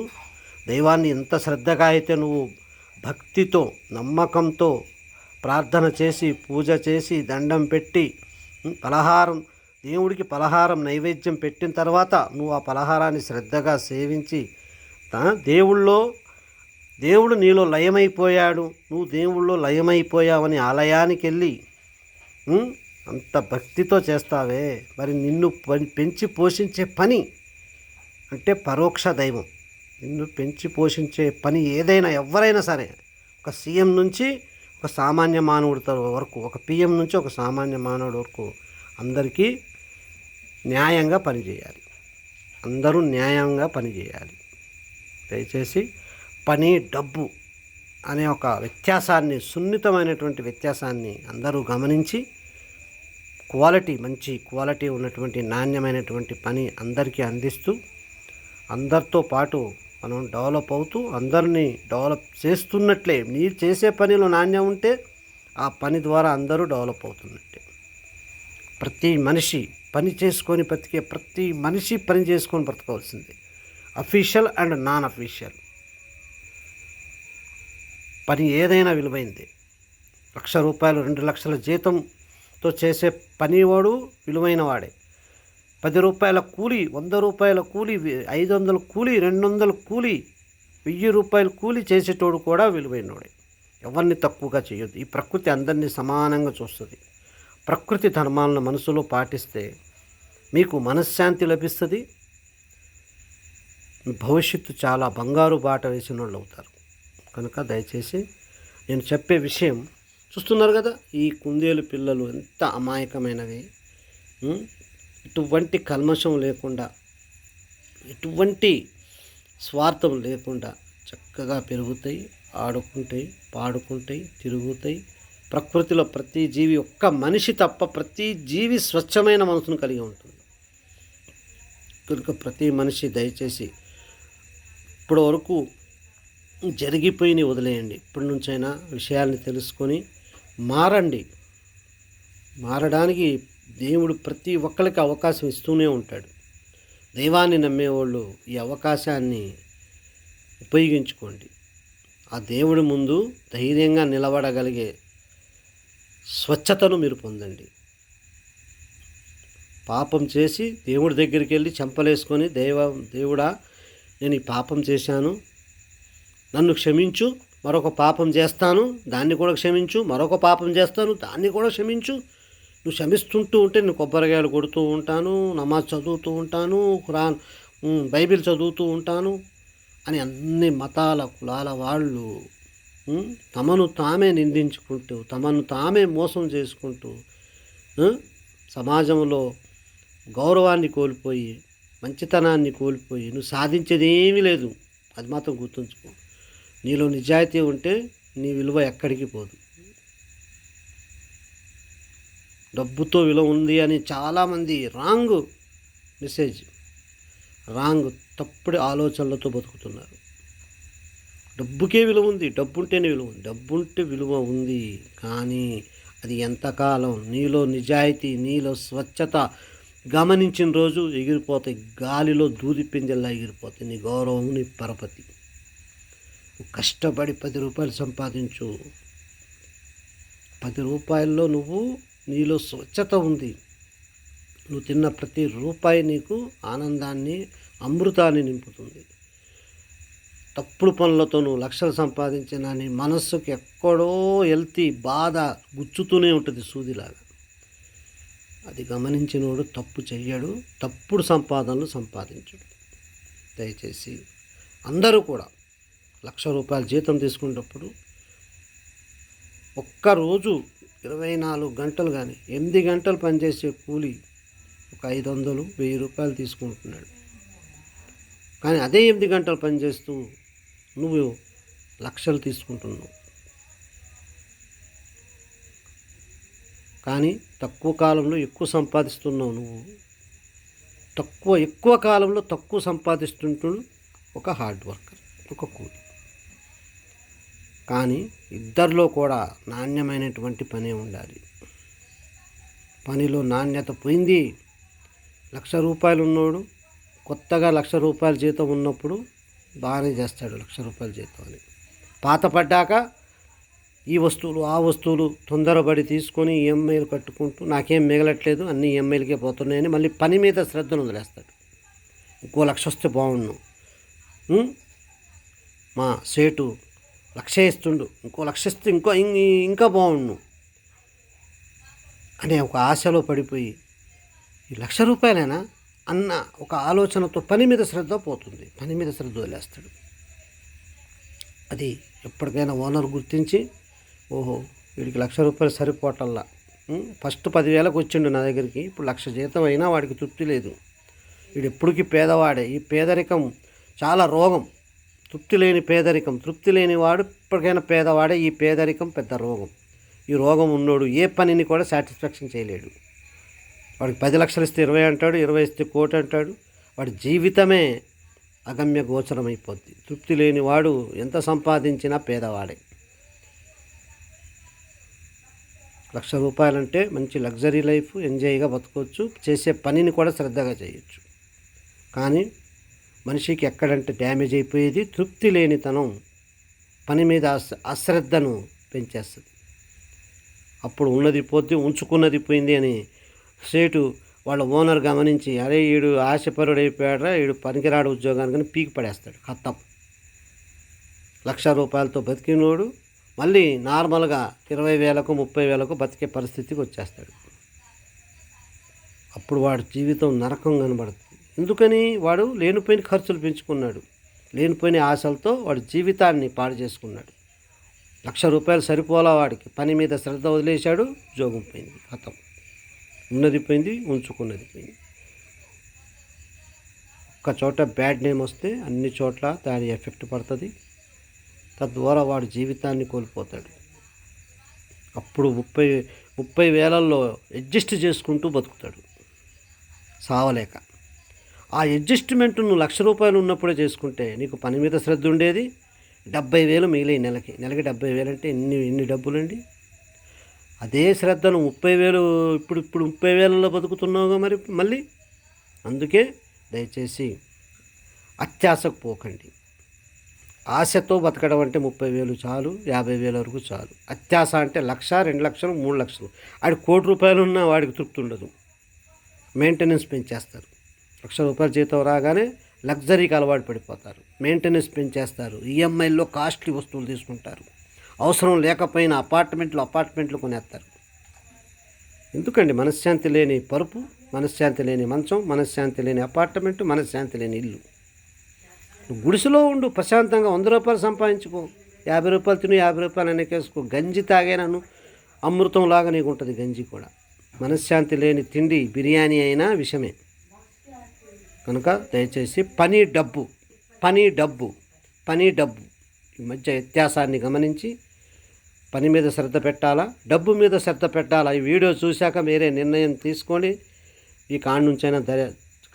దైవాన్ని ఎంత శ్రద్ధగా అయితే నువ్వు భక్తితో నమ్మకంతో ప్రార్థన చేసి పూజ చేసి దండం పెట్టి దేవుడికి పలహారం నైవేద్యం పెట్టిన తర్వాత నువ్వు ఆ పలహారాన్ని శ్రద్ధగా సేవించి దేవుడు నీలో లయమైపోయాడు, నువ్వు దేవుళ్ళో లయమైపోయావని ఆలయానికి వెళ్ళి అంత భక్తితో చేస్తావే, మరి నిన్ను పెంచి పోషించే పని అంటే పరోక్ష దైవం. నిన్ను పెంచి పోషించే పని ఏదైనా ఎవరైనా సరే, ఒక సీఎం నుంచి ఒక సామాన్య మానవుడి వరకు, ఒక పిఎం నుంచి ఒక సామాన్య మానవుడి వరకు అందరికీ న్యాయంగా పనిచేయాలి. అందరూ న్యాయంగా పనిచేయాలి. దయచేసి పని డబ్బు అనే ఒక వ్యత్యాసాన్ని, సున్నితమైనటువంటి వ్యత్యాసాన్ని అందరూ గమనించి మంచి క్వాలిటీ ఉన్నటువంటి నాణ్యమైనటువంటి పని అందరికీ అందిస్తూ, అందరితో పాటు మనం డెవలప్ అవుతూ అందరినీ డెవలప్ చేస్తున్నట్లే. మీరు చేసే పనిలో నాణ్యం ఉంటే ఆ పని ద్వారా అందరూ డెవలప్ అవుతున్నట్టే. ప్రతి మనిషి పని చేసుకొని బ్రతికే ప్రతి మనిషి పని చేసుకొని బ్రతకవలసిందే. అఫీషియల్ అండ్ నాన్ అఫీషియల్ పని ఏదైనా విలువైందే. 1,00,000 రూపాయలు 2 లక్షల జీతంతో చేసే పనివాడు విలువైన వాడే. 10 రూపాయల కూలి, 100 రూపాయల కూలి, 500 కూలి, 200 కూలి, 1000 రూపాయల కూలి చేసేటోడు కూడా విలువైనవాడే. ఎవరిని తక్కువగా చేయొద్దు. ఈ ప్రకృతి అందరినీ సమానంగా చూస్తుంది. ప్రకృతి ధర్మాలను మనసులో పాటిస్తే మీకు మనశ్శాంతి లభిస్తుంది. భవిష్యత్తు చాలా బంగారు బాట వేసిన వాళ్ళు అవుతారు. కనుక దయచేసి నేను చెప్పే విషయం చూస్తున్నారు కదా, ఈ కుందేలు పిల్లలు ఎంత అమాయకమైనవి. ఎటువంటి కల్మషం లేకుండా, ఎటువంటి స్వార్థం లేకుండా చక్కగా పెరుగుతాయి, ఆడుకుంటాయి, పాడుకుంటాయి, తిరుగుతాయి. ప్రకృతిలో ప్రతి జీవి, ఒక్క మనిషి తప్ప ప్రతి జీవి స్వచ్ఛమైన మనసును కలిగి ఉంటుంది. కనుక ప్రతి మనిషి దయచేసి ఇప్పటి వరకు జరిగిపోయినవి వదిలేయండి. ఇప్పటి నుంచైనా విషయాల్ని తెలుసుకొని మారండి. మారడానికి దేవుడు ప్రతి ఒక్కరికి అవకాశం ఇస్తూనే ఉంటాడు. దైవాన్ని నమ్మేవాళ్ళు ఈ అవకాశాన్ని ఉపయోగించుకోండి. ఆ దేవుడి ముందు ధైర్యంగా నిలబడగలిగే స్వచ్ఛతను మీరు పొందండి. పాపం చేసి దేవుడి దగ్గరికి వెళ్ళి చెంపలేసుకొని దేవుడా నేను ఈ పాపం చేశాను, నన్ను క్షమించు, మరొక పాపం చేస్తాను, దాన్ని కూడా క్షమించు, మరొక పాపం చేస్తాను, దాన్ని కూడా క్షమించు. నువ్వు క్షమిస్తుంటూ ఉంటే నేను కొబ్బరికాయలు కొడుతూ ఉంటాను, నమాజ్ చదువుతూ ఉంటాను, ఖురాన్ బైబిల్ చదువుతూ ఉంటాను అని అన్ని మతాల కులాల వాళ్ళు తమను తామే నిందించుకుంటూ, తమను తామే మోసం చేసుకుంటూ సమాజంలో గౌరవాన్ని కోల్పోయి, మంచితనాన్ని కోల్పోయి నువ్వు సాధించేది ఏమీ లేదు. అది మాత్రం గుర్తుంచుకో. నీలో నిజాయితీ ఉంటే నీ విలువ ఎక్కడికి పోదు. డబ్బుతో విలువ ఉంది అని చాలామంది రాంగ్ మెసేజ్, రాంగ్ తప్పుడు ఆలోచనలతో బతుకుతున్నారు. డబ్బుకే విలువ ఉంది, డబ్బు ఉంటేనే విలువ ఉంది. డబ్బు ఉంటే విలువ ఉంది, కానీ అది ఎంతకాలం నీలో నిజాయితీ, నీలో స్వచ్ఛత గమనించిన రోజు ఎగిరిపోతాయి, గాలిలో దూది పింజల్లా ఎగిరిపోతాయి నీ గౌరవం, నీ పరపతి. కష్టపడి 10 రూపాయలు సంపాదించు. 10 రూపాయల్లో నీలో స్వచ్ఛత ఉంది. నువ్వు తిన్న ప్రతి రూపాయి నీకు ఆనందాన్ని, అమృతాన్ని నింపుతుంది. తప్పుడు పనులతో నువ్వు లక్షలు సంపాదించినా నీ మనస్సుకి ఎక్కడో వెళ్తీ బాధ గుచ్చుతూనే ఉంటుంది సూదిలాగా. అది గమనించినోడు తప్పు చెయ్యడు, తప్పుడు సంపాదనలు సంపాదించడు. దయచేసి అందరూ కూడా ₹1,00,000 జీతం తీసుకునేటప్పుడు ఒక్కరోజు 24 గంటలు కానీ 8 గంటలు పనిచేసే కూలి ఒక 500, 1000 రూపాయలు తీసుకుంటున్నాడు. కానీ అదే 8 గంటలు పనిచేస్తూ నువ్వు లక్షలు తీసుకుంటున్నావు. కానీ తక్కువ కాలంలో ఎక్కువ సంపాదిస్తున్నావు. నువ్వు ఎక్కువ కాలంలో తక్కువ సంపాదిస్తుంటూ ఒక హార్డ్ వర్కర్, ఒక కూలి. కానీ ఇద్దరిలో కూడా నాణ్యమైనటువంటి పనే ఉండాలి. పనిలో నాణ్యత పోయింది. ₹1,00,000 ఉన్నోడు కొత్తగా ₹1,00,000 జీతం ఉన్నప్పుడు బాగానే చేస్తాడు ₹1,00,000 జీతం అని. పాత పడ్డాక ఈ వస్తువులు ఆ వస్తువులు తొందరపడి తీసుకొని ఈఎంఐలు కట్టుకుంటూ నాకేం మిగలట్లేదు, అన్ని ఈఎంఐలకే పోతున్నాయని మళ్ళీ పని మీద శ్రద్ధను వదిలేస్తాడు. ఇంకో 1,00,000 వస్తే బాగుండు, మా సేటు 1,00,000 ఇస్తుండు, ఇంకో 1,00,000 ఇస్తే ఇంకా బాగుండు అనే ఒక ఆశలో పడిపోయి ఈ ₹1,00,000 అన్న ఒక ఆలోచనతో పని మీద శ్రద్ధ పోతుంది, పని మీద శ్రద్ధ వదిలేస్తాడు. అది ఎప్పటికైనా ఓనర్ గుర్తించి, ఓహో వీడికి ₹1,00,000 సరిపోవటల్లా, ఫస్ట్ 10,000కు వచ్చిండు నా దగ్గరికి, ఇప్పుడు 1,00,000 జీతం అయినా వాడికి తృప్తి లేదు, వీడు ఎప్పటికీ పేదవాడే. ఈ పేదరికం చాలా రోగం, తృప్తి లేని పేదరికం. తృప్తి లేని వాడు ఇప్పటికైనా పేదవాడే. ఈ పేదరికం పెద్ద రోగం. ఈ రోగం ఉన్నోడు ఏ పనిని కూడా సాటిస్ఫాక్షన్ చేయలేడు. వాడికి 10 లక్షలు ఇస్తే 20 అంటాడు, 20 ఇస్తే 1,00,000 అంటాడు. వాడి జీవితమే అగమ్య గోచరం అయిపోద్ది. తృప్తి లేని వాడు ఎంత సంపాదించినా పేదవాడే. ₹1,00,000 అంటే మంచి లగ్జరీ లైఫ్, ఎంజాయ్గా బతకవచ్చు, చేసే పనిని కూడా శ్రద్ధగా చేయొచ్చు. కానీ మనిషికి ఎక్కడంటే డ్యామేజ్ అయిపోయేది తృప్తి లేనితనం, పని మీద అశ్రద్ధను పెంచేస్తుంది. అప్పుడు ఉన్నది పోద్ది, ఉంచుకున్నది పోయింది అని సేటు వాళ్ళ ఓనర్ గమనించి, అరే వీడు ఆశపరుడు అయిపోయాడా, వీడు పనికిరాడు ఉద్యోగానికి పీకి పడేస్తాడు. ఖతం. ₹1,00,000 బతికినోడు మళ్ళీ నార్మల్గా 20,000కు 30,000కు బతికే పరిస్థితికి వచ్చేస్తాడు. అప్పుడు వాడి జీవితం నరకం కనబడుతుంది. ఎందుకని? వాడు లేనిపోయిన ఖర్చులు పెంచుకున్నాడు, లేనిపోయిన ఆశలతో వాడి జీవితాన్ని పాడు చేసుకున్నాడు. ₹1,00,000 సరిపోలా వాడికి, పని మీద శ్రద్ధ వదిలేశాడు, ఉద్యోగం పోయింది, ఖతం. ఉన్నది పోయింది, ఉంచుకున్నది పోయింది. ఒక్క చోట బ్యాడ్ నేమ్ వస్తే అన్ని చోట్ల దాని ఎఫెక్ట్ పడుతుంది. తద్వారా వాడి జీవితాన్ని కోల్పోతాడు. అప్పుడు 30,000లో అడ్జస్ట్ చేసుకుంటూ బతుకుతాడు సావలేక. ఆ అడ్జస్ట్మెంట్ నువ్వు ₹1,00,000 ఉన్నప్పుడే చేసుకుంటే నీకు పని మీద శ్రద్ధ ఉండేది. 70,000 మిగిలే నెలకి 70,000 అంటే ఎన్ని డబ్బులండి. అదే శ్రద్ధ నువ్వు 30,000 ఇప్పుడు 30,000లో బతుకుతున్నావుగా మరి మళ్ళీ. అందుకే దయచేసి అత్యాశకు పోకండి. ఆశతో బతకడం అంటే 30,000 చాలు, 50,000 వరకు చాలు. అత్యాశ అంటే 1,00,000, 2,00,000, 3,00,000. ఆడి ₹1,00,000 ఉన్నా వాడికి తృప్తి ఉండదు. మెయింటెనెన్స్ పెంచేస్తారు. ₹1,00,000 జీతం రాగానే లగ్జరీకి అలవాటు పడిపోతారు. మెయింటెనెన్స్ పెంచేస్తారు. ఈఎంఐల్లో కాస్ట్లీ వస్తువులు తీసుకుంటారు. అవసరం లేకపోయినా అపార్ట్మెంట్లు కొనేస్తారు. ఎందుకండి? మనశ్శాంతి లేని పరుపు, మనశ్శాంతి లేని మంచం, మనశ్శాంతి లేని అపార్ట్మెంటు, మనశ్శాంతి లేని ఇల్లు. గుడిసెలో ఉండు, ప్రశాంతంగా ₹100 సంపాదించుకో, ₹50 తిను, ₹50 వెనకేసుకో. గంజి తాగేనను అమృతంలాగా నీకు ఉంటుంది గంజి కూడా. మనశ్శాంతి లేని తిండి బిర్యానీ అయినా విషమే. కనుక దయచేసి పని డబ్బు ఈ మధ్య వ్యత్యాసాన్ని గమనించి పని మీద శ్రద్ధ పెట్టాలా, డబ్బు మీద శ్రద్ధ పెట్టాలా? ఈ వీడియో చూశాక మీరే నిర్ణయం తీసుకొని ఈ కాడి నుంచైనా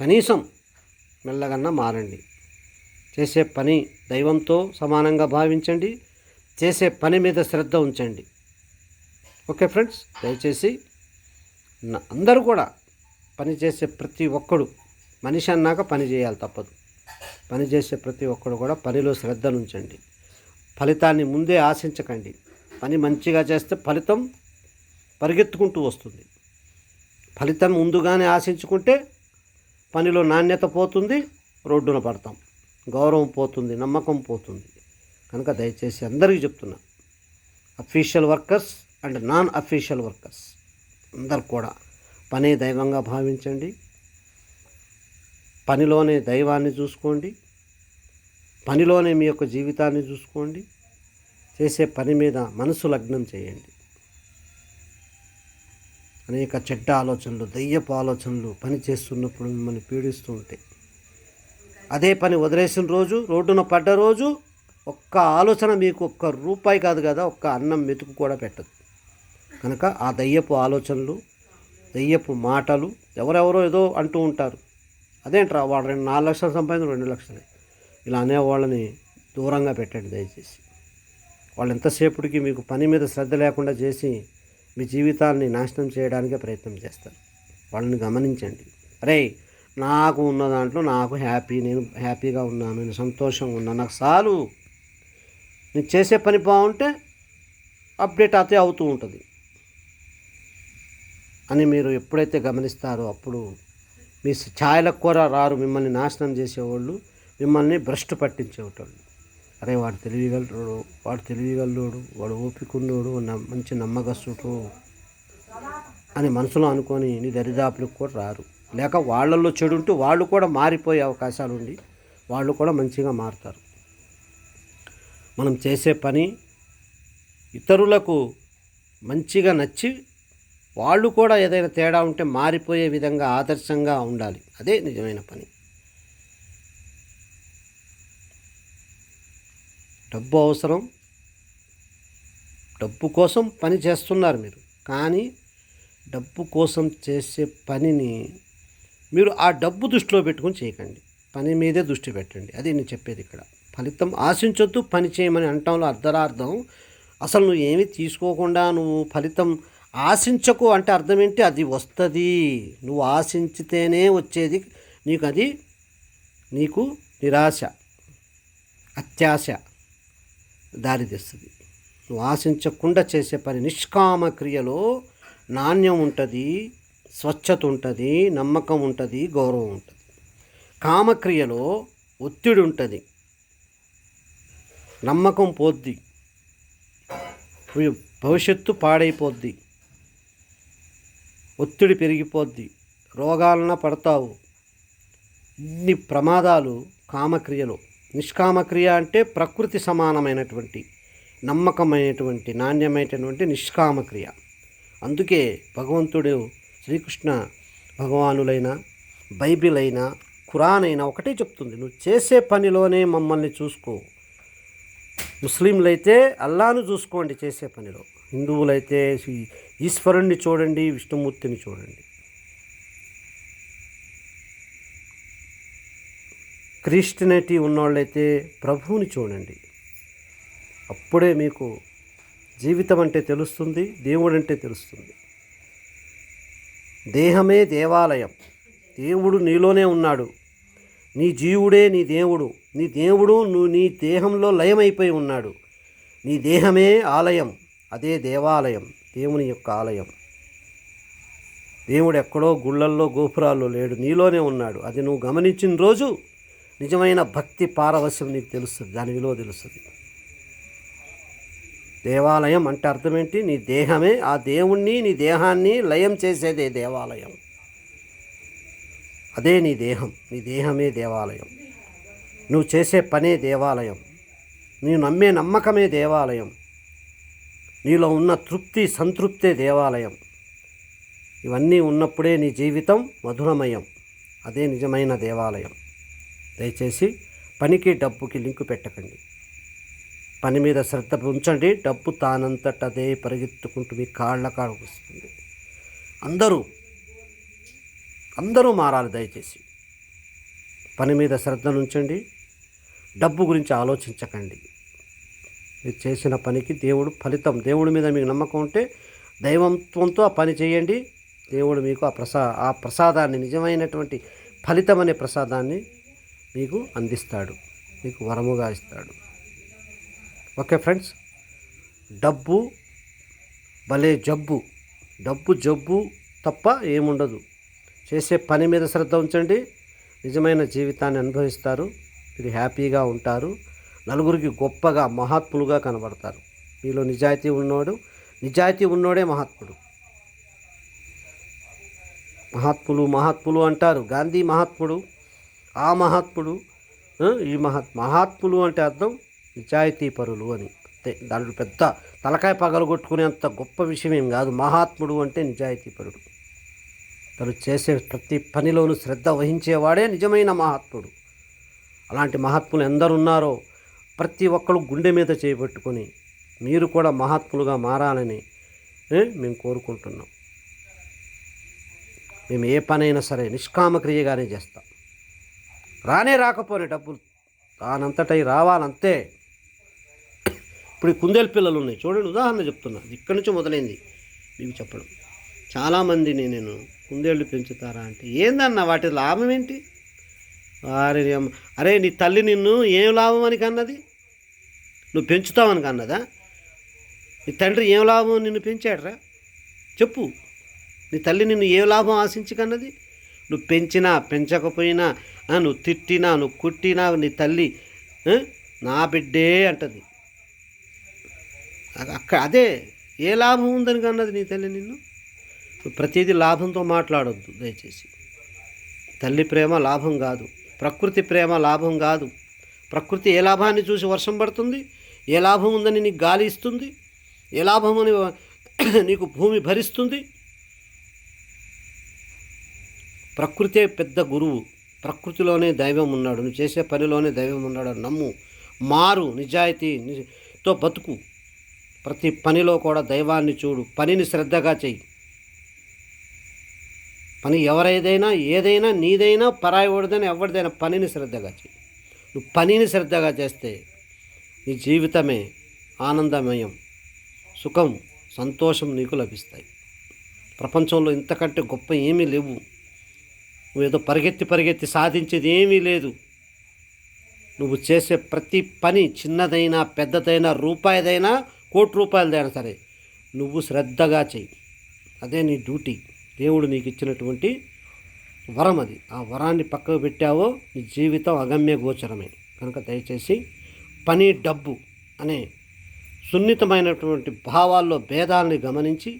కనీసం మెల్లగన్నా మారండి. చేసే పని దైవంతో సమానంగా భావించండి. చేసే పని మీద శ్రద్ధ ఉంచండి. ఓకే ఫ్రెండ్స్, దయచేసి అందరూ కూడా పని చేసే ప్రతి ఒక్కడు, మనిషి అన్నాక పని చేయాలి తప్పదు. పని చేసే ప్రతి ఒక్కడు కూడా పనిలో శ్రద్ధను ఉంచండి. ఫలితాన్ని ముందే ఆశించకండి. పని మంచిగా చేస్తే ఫలితం పరిగెత్తుకుంటూ వస్తుంది. ఫలితం ముందుగానే ఆశించుకుంటే పనిలో నాణ్యత పోతుంది, రోడ్డున పడతాం, గౌరవం పోతుంది, నమ్మకం పోతుంది. కనుక దయచేసి అందరికీ చెప్తున్నా, official workers and non official workers అందరు కూడా పనే దైవంగా భావించండి. పనిలోనే దైవాన్ని చూసుకోండి. పనిలోనే మీ యొక్క జీవితాన్ని చూసుకోండి. చేసే పని మీద మనసు లగ్నం చేయండి. అనేక చెడ్డ ఆలోచనలు, దయ్యపు ఆలోచనలు పని చేస్తున్నప్పుడు మిమ్మల్ని పీడిస్తూ ఉంటాయి. అదే పని వదిలేసిన రోజు, రోడ్డున పడ్డ రోజు ఒక్క ఆలోచన మీకు ₹1 కాదు కదా, ఒక్క అన్నం మెతుకు కూడా పెట్టదు. కనుక ఆ దయ్యపు ఆలోచనలు, దయ్యపు మాటలు, ఎవరెవరో ఏదో అంటూ ఉంటారు. అదేంట్రా వాడు 4 లక్షలు సంపాదించిన 2 లక్షలే, ఇలా అనేవాళ్ళని దూరంగా పెట్టండి దయచేసి. వాళ్ళు ఎంతసేపటికి మీకు పని మీద శ్రద్ధ లేకుండా చేసి మీ జీవితాన్ని నాశనం చేయడానికే ప్రయత్నం చేస్తారు. వాళ్ళని గమనించండి. అరే, నాకు ఉన్న దాంట్లో నాకు నేను హ్యాపీగా ఉన్నాను, నేను సంతోషంగా ఉన్నాను, నాకు చాలు. నేను చేసే పని బాగుంటే అప్డేట్ అయితే అవుతూ ఉంటుంది అని మీరు ఎప్పుడైతే గమనిస్తారో అప్పుడు మీ ఛాయలకు కూడా రారు మిమ్మల్ని నాశనం చేసేవాళ్ళు, మిమ్మల్ని భ్రష్టు పట్టించేవాళ్ళు. అరే వాడు తెలివిగల్లోడు, వాడు ఓపికన్నోడు, మంచి నమ్మకస్తుడు అని మనసులో అనుకొని నీ దరిదాపులకు కూడా రారు. లేక వాళ్ళల్లో చెడు ఉంటూ వాళ్ళు కూడా మారిపోయే అవకాశాలు ఉండి వాళ్ళు కూడా మంచిగా మారుతారు. మనం చేసే పని ఇతరులకు మంచిగా నచ్చి వాళ్ళు కూడా ఏదైనా తేడా ఉంటే మారిపోయే విధంగా ఆదర్శంగా ఉండాలి. అదే నిజమైన పని. డబ్బు అవసరం, డబ్బు కోసం పని చేస్తున్నారు మీరు. కానీ డబ్బు కోసం చేసే పనిని మీరు ఆ డబ్బు దృష్టిలో పెట్టుకొని చేయకండి. పని మీదే దృష్టి పెట్టండి. అది నేను చెప్పేది ఇక్కడ. ఫలితం ఆశించొద్దు, పని చేయమని అంటంలో అర్ధరార్థం. అసలు నువ్వు ఏమీ తీసుకోకుండా నువ్వు ఫలితం ఆశించకు అంటే అర్థం ఏంటి? అది వస్తుంది. నువ్వు ఆశించితేనే వచ్చేది నీకు నిరాశ, అత్యాశ దారితీస్తుంది. నువ్వు ఆశించకుండా చేసే పని నిష్కామ క్రియలో నాణ్యం ఉంటుంది, స్వచ్ఛత ఉంటుంది, నమ్మకం ఉంటుంది, గౌరవం ఉంటుంది. కామక్రియలో ఒత్తిడి ఉంటుంది, నమ్మకం పోద్ది, భవిష్యత్తు పాడైపోద్ది, ఒత్తిడి పెరిగిపోద్ది, రోగాలన పడతావు. ఇన్ని ప్రమాదాలు కామక్రియలో. నిష్కామక్రియ అంటే ప్రకృతి సమానమైనటువంటి, నమ్మకమైనటువంటి, నాణ్యమైనటువంటి నిష్కామక్రియ. అందుకే భగవంతుడు శ్రీకృష్ణ భగవానులైన, బైబిల్ అయినా, ఖురాన్ అయినా ఒకటే చెప్తుంది, నువ్వు చేసే పనిలోనే మమ్మల్ని చూసుకో. ముస్లింలైతే అల్లాను చూసుకోండి చేసే పనిలో, హిందువులైతే ఈశ్వరుణ్ణి చూడండి, విష్ణుమూర్తిని చూడండి, క్రిస్టియానిటీ ఉన్నవాళ్ళైతే ప్రభువుని చూడండి. అప్పుడే మీకు జీవితం అంటే తెలుస్తుంది, దేవుడు అంటే తెలుస్తుంది. దేహమే దేవాలయం, దేవుడు నీలోనే ఉన్నాడు. నీ జీవుడే నీ దేవుడు. నీ దేవుడు నువ్వు నీ దేహంలో లయమైపోయి ఉన్నాడు. నీ దేహమే ఆలయం, అదే దేవాలయం, దేవుని యొక్క ఆలయం. దేవుడు ఎక్కడో గుళ్ళల్లో గోపురాల్లో లేడు, నీలోనే ఉన్నాడు. అది నువ్వు గమనించిన రోజు నిజమైన భక్తి పారవశ్యం నీకు తెలుస్తుంది, దాని విలువ తెలుస్తుంది. దేవాలయం అంటే అర్థం ఏంటి? నీ దేహమే ఆ దేవుణ్ణి, నీ దేహాన్ని లయం చేసేదే దేవాలయం. అదే నీ దేహం, నీ దేహమే దేవాలయం. నువ్వు చేసే పనే దేవాలయం. నీవు నమ్మే నమ్మకమే దేవాలయం. నీలో ఉన్న తృప్తి సంతృప్తే దేవాలయం. ఇవన్నీ ఉన్నప్పుడే నీ జీవితం మధురమయం. అదే నిజమైన దేవాలయం. దయచేసి పనికి డబ్బుకి లింకు పెట్టకండి. పని మీద శ్రద్ధ ఉంచండి. డబ్బు తానంతటదే పరిగెత్తుకుంటూ మీ కాళ్ళ కాళ్ళకు వస్తుంది. అందరూ మారాలి. దయచేసి పని మీద శ్రద్ధను ఉంచండి. డబ్బు గురించి ఆలోచించకండి. మీరు చేసిన పనికి దేవుడు ఫలితం, దేవుడి మీద మీకు నమ్మకం ఉంటే దైవత్వంతో ఆ పని చేయండి. దేవుడు మీకు ఆ ప్రసాదాన్ని, నిజమైనటువంటి ఫలితం అనే ప్రసాదాన్ని మీకు అందిస్తాడు, మీకు వరముగా ఇస్తాడు. ఓకే ఫ్రెండ్స్, డబ్బు భలే జబ్బు. డబ్బు జబ్బు తప్ప ఏముండదు. చేసే పని మీద శ్రద్ధ ఉంచండి. నిజమైన జీవితాన్ని అనుభవిస్తారు. మీరు హ్యాపీగా ఉంటారు. నలుగురికి గొప్పగా మహాత్ములుగా కనబడతారు. మీలో నిజాయితీ ఉన్నోడే మహాత్ముడు. మహాత్ములు అంటారు. గాంధీ మహాత్ముడు, ఆ మహాత్ముడు, ఈ మహాత్ములు అంటే అర్థం నిజాయితీ పరులు అని. అంతే, దాంట్లో పెద్ద తలకాయ పగలగొట్టుకునేంత గొప్ప విషయం ఏం కాదు. మహాత్ముడు అంటే నిజాయితీ పరుడు. తను చేసే ప్రతి పనిలోనూ శ్రద్ధ వహించేవాడే నిజమైన మహాత్ముడు. అలాంటి మహాత్ములు ఎందరున్నారో ప్రతి ఒక్కరు గుండె మీద చేయబెట్టుకొని మీరు కూడా మహాత్ములుగా మారాలని మేము కోరుకుంటున్నాం. మేము ఏ పనైనా సరే నిష్కామక్రియగానే చేస్తాం. రాకపోయిన డబ్బులు దానంతటై రావాలంతే. ఇప్పుడు ఈ కుందేలు పిల్లలు ఉన్నాయి చూడండి, ఉదాహరణ చెప్తున్నా. ఇక్కడి నుంచి మొదలైంది మీకు చెప్పడం. చాలామందిని నేను కుందేళ్ళు పెంచుతారా అంటే, ఏందన్నా వాటి లాభం ఏంటి? అరే నీ తల్లి నిన్ను ఏం లాభం అని కన్నది? నువ్వు పెంచుతావని కన్నదా? నీ తండ్రి ఏం లాభం నిన్ను పెంచాడరా? చెప్పు. నీ తల్లి నిన్ను ఏ లాభం ఆశించి కన్నది? నువ్వు పెంచినా పెంచకపోయినా, నువ్వు తిట్టినా నువ్వు కుట్టినా నీ తల్లి నా బిడ్డే అంటది. అదే ఏ లాభం ఉందని కన్నది నీ తల్లి నిన్ను? ప్రతిదీ లాభంతో మాట్లాడొద్దు దయచేసి. తల్లి ప్రేమ లాభం కాదు, ప్రకృతి ప్రేమ లాభం కాదు. ప్రకృతి ఏ లాభాన్ని చూసి వర్షం పడుతుంది? ఏ లాభం ఉందని నీకు గాలి ఇస్తుంది? ఏ లాభం అని నీకు భూమి భరిస్తుంది? ప్రకృతే పెద్ద గురువు. ప్రకృతిలోనే దైవం ఉన్నాడు. నువ్వు చేసే పనిలోనే దైవం ఉన్నాడు. నమ్ము, మారు, నిజాయితీతో బతుకు. ప్రతి పనిలో కూడా దైవాన్ని చూడు. పనిని శ్రద్ధగా చెయ్యి. పని ఏదైనా నీదైనా పరాయివాడిదైనా ఎవరిదైనా పనిని శ్రద్ధగా చెయ్యి. నువ్వు పనిని శ్రద్ధగా చేస్తే నీ జీవితమే ఆనందమయం. సుఖం, సంతోషం నీకు లభిస్తాయి. ప్రపంచంలో ఇంతకంటే గొప్ప ఏమీ లేవు. నువ్వేదో పరిగెత్తి సాధించేది ఏమీ లేదు. నువ్వు చేసే ప్రతి పని చిన్నదైనా పెద్దదైనా రూపాయిదైనా కోటి రూపాయలదైనా సరే నువ్వు శ్రద్ధగా చెయ్యి. అదే నీ డ్యూటీ. దేవుడు నీకు ఇచ్చినటువంటి వరం అది. ఆ వరాన్ని పక్కకు పెట్టావో నీ జీవితం అగమ్య గోచరమే. కనుక దయచేసి పని, డబ్బు అనే సున్నితమైనటువంటి భావాల్లో భేదాలని గమనించి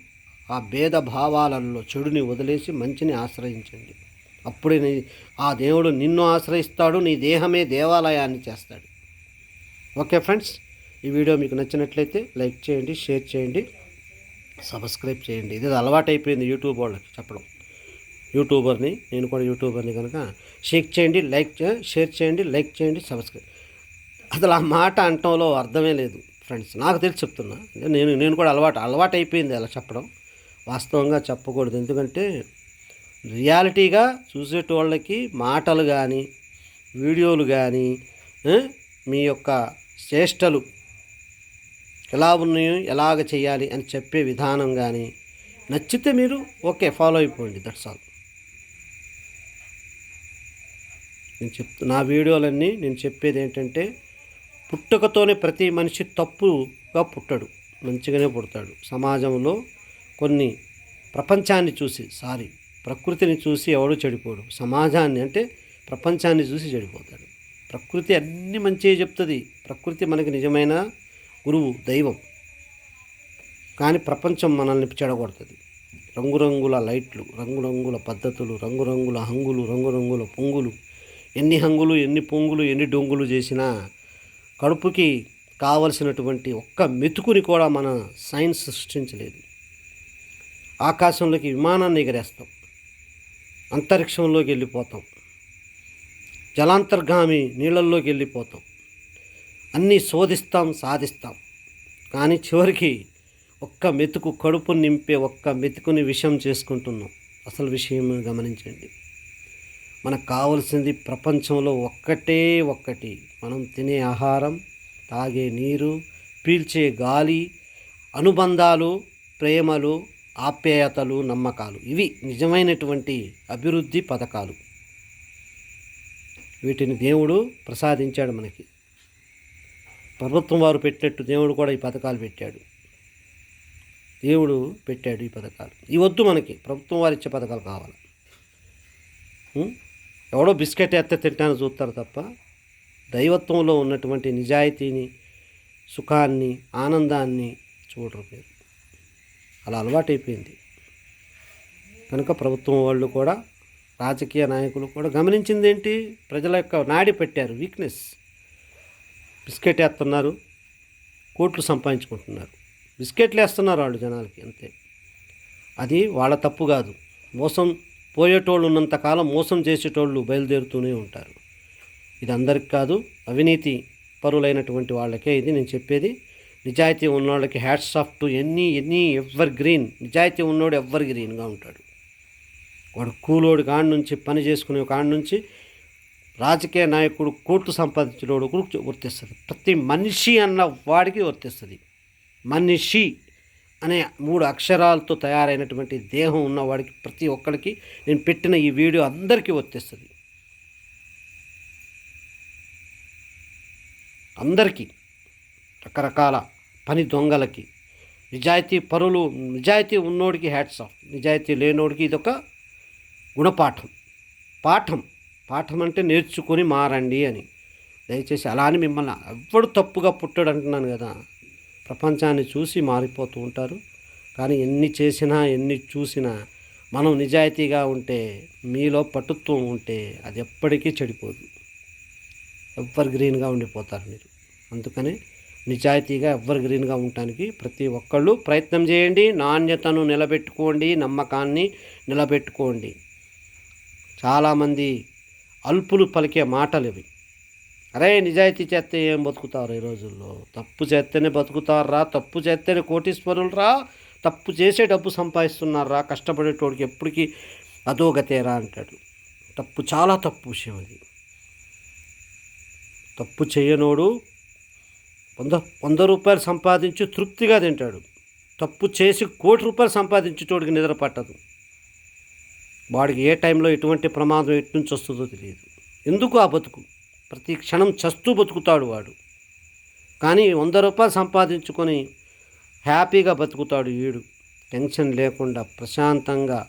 ఆ భేద భావాలలో చెడుని వదిలేసి మంచిని ఆశ్రయించండి. అప్పుడే ఆ దేవుడు నిన్ను ఆశ్రయిస్తాడు. నీ దేహమే దేవాలయాన్ని చేస్తాడు. ఓకే ఫ్రెండ్స్, ఈ వీడియో మీకు నచ్చినట్లయితే లైక్ చేయండి, షేర్ చేయండి, సబ్స్క్రైబ్ చేయండి. ఇది అలవాటైపోయింది యూట్యూబ్ వాళ్ళకి చెప్పడం. యూట్యూబర్ని, నేను కూడా యూట్యూబర్ని కనుక షేర్ చేయండి, షేర్ చేయండి, లైక్ చేయండి, సబ్స్క్రైబ్. అసలు ఆ మాట అంటంలో అర్థమే లేదు ఫ్రెండ్స్. నాకు తెలిసి చెప్తున్నా. నేను కూడా అలవాటు అయిపోయింది అలా చెప్పడం. వాస్తవంగా చెప్పకూడదు. ఎందుకంటే రియాలిటీగా చూసేటోళ్ళకి మాటలు కానీ, వీడియోలు కానీ, మీ యొక్క చేష్టలు ఎలా ఉన్నాయో, ఎలాగ చేయాలి అని చెప్పే విధానం కానీ నచ్చితే మీరు ఓకే ఫాలో అయిపోండి. That's all. నా వీడియోలన్నీ నేను చెప్పేది ఏంటంటే, పుట్టుకతోనే ప్రతి మనిషి తప్పుగా పుట్టడు, మంచిగానే పుడతాడు. సమాజంలో కొన్ని ప్రపంచాన్ని చూసి ప్రకృతిని చూసి ఎవడు చెడిపోడు. సమాజాన్ని అంటే ప్రపంచాన్ని చూసి చెడిపోతాడు. ప్రకృతి అన్నీ మంచిగా చెప్తుంది. ప్రకృతి మనకి నిజమైన గురువు, దైవం. కానీ ప్రపంచం మనల్ని చెడగొడుతుంది. రంగురంగుల లైట్లు, రంగురంగుల పద్ధతులు, రంగురంగుల హంగులు, రంగురంగుల పొంగులు. ఎన్ని హంగులు, ఎన్ని పొంగులు, ఎన్ని డొంగులు చేసినా కడుపుకి కావలసినటువంటి ఒక్క మెతుకుని కూడా మన సైన్స్ సృష్టించలేదు. ఆకాశంలోకి విమానాన్ని ఎగరేస్తాం, అంతరిక్షంలోకి వెళ్ళిపోతాం, జలాంతర్గామి నీళ్ళల్లోకి వెళ్ళిపోతాం, అన్నీ శోధిస్తాం, సాధిస్తాం. కానీ చివరికి ఒక్క మెతుకు, కడుపు నింపే ఒక్క మెతుకుని విషం చేసుకుంటున్నాం. అసలు విషయం గమనించండి. మనకు కావాల్సింది ప్రపంచంలో ఒక్కటి, మనం తినే ఆహారం, తాగే నీరు, పీల్చే గాలి, అనుబంధాలు, ప్రేమలు, ఆప్యాయతలు, నమ్మకాలు. ఇవి నిజమైనటువంటి అభివృద్ధి పథకాలు. వీటిని దేవుడు ప్రసాదించాడు మనకి. ప్రభుత్వం వారు పెట్టినట్టు దేవుడు కూడా ఈ పథకాలు పెట్టాడు. దేవుడు పెట్టాడు ఈ పథకాలు. ఇవి వద్దు మనకి, ప్రభుత్వం వారు ఇచ్చే పథకాలు కావాలి. ఎవడో బిస్కెట్ ఎత్తే తింటాను చూస్తారు తప్ప దైవత్వంలో ఉన్నటువంటి నిజాయితీని, సుఖాన్ని, ఆనందాన్ని చూడరు మీరు. అలా అలవాటైపోయింది. కనుక ప్రభుత్వం వాళ్ళు కూడా, రాజకీయ నాయకులు కూడా గమనించింది ఏంటి? ప్రజల యొక్క నాడి పెట్టారు, వీక్నెస్. బిస్కెట్ వేస్తున్నారు, కోట్లు సంపాదించుకుంటున్నారు. బిస్కెట్లు వేస్తున్నారు వాళ్ళు జనాలకి, అంతే. అది వాళ్ళ తప్పు కాదు. మోసం పోయేటోళ్ళు ఉన్నంతకాలం మోసం చేసేటోళ్ళు బయలుదేరుతూనే ఉంటారు. ఇది అందరికి కాదు, అవినీతి పరులైనటువంటి వాళ్ళకే ఇది నేను చెప్పేది. నిజాయితీ ఉన్నవాళ్ళకి hats off to ever green. నిజాయితీ ఉన్నోడు ఎవర్ గ్రీన్గా ఉంటాడు. వాడు కూలోడు కాడి నుంచి, పని చేసుకునే కాడి నుంచి, రాజకీయ నాయకుడు, కోట్లు సంపాదించినోడు వర్తిస్తుంది. ప్రతి మనిషి అన్న వాడికి వర్తిస్తుంది. మనిషి అనే 3 అక్షరాలతో తయారైనటువంటి దేహం ఉన్నవాడికి, ప్రతి ఒక్కరికి నేను పెట్టిన ఈ వీడియో అందరికీ వర్తిస్తుంది. అందరికీ, రకరకాల పని దొంగలకి, నిజాయితీ పరులు, నిజాయితీ ఉన్నోడికి హ్యాట్స్ ఆఫ్, నిజాయితీ లేనోడికి ఇదొక గుణపాఠం. పాఠం అంటే నేర్చుకొని మారండి అని. దయచేసి అలా అని మిమ్మల్ని ఎవ్వడు తప్పుగా పుట్టాడు అంటున్నాను కదా. ప్రపంచాన్ని చూసి మారిపోతూ ఉంటారు. కానీ ఎన్ని చేసినా, ఎన్ని చూసినా, మనం నిజాయితీగా ఉంటే, మీలో పటుత్వం ఉంటే అది ఎప్పటికీ చెడిపోదు. ఎవర్ గ్రీన్గా ఉండిపోతారు మీరు. అందుకనే నిజాయితీగా ఎవర్ గ్రీన్గా ఉండటానికి ప్రతి ఒక్కళ్ళు ప్రయత్నం చేయండి. నాణ్యతను నిలబెట్టుకోండి, నమ్మకాన్ని నిలబెట్టుకోండి. చాలామంది అల్పులు పలికే మాటలు ఇవి. అరే నిజాయితీ చేస్తే ఏం బతుకుతారు ఈ రోజుల్లో? తప్పు చేస్తేనే బతుకుతారా? తప్పు చేస్తేనే కోటీశ్వరులరా? తప్పు చేసే డబ్బు సంపాదిస్తున్నారా? కష్టపడేటోడికి ఎప్పటికీ అధోగతేరా అంటాడు. తప్పు, చాలా తప్పు విషయం అది. తప్పు చేయనోడు 100 రూపాయలు సంపాదించి తృప్తిగా తింటాడు. తప్పు చేసి 1 కోటి రూపాయలు సంపాదించేటోడికి నిద్ర పట్టదు. వాడికి ఏ టైంలో ఎటువంటి ప్రమాదం ఎటు నుంచి వస్తుందో తెలియదు. ఎందుకు ఆ బతుకు? ప్రతి క్షణం చస్తూ బతుకుతాడు వాడు. కానీ 100 రూపాయలు సంపాదించుకొని హ్యాపీగా బతుకుతాడు వీడు. టెన్షన్ లేకుండా ప్రశాంతంగా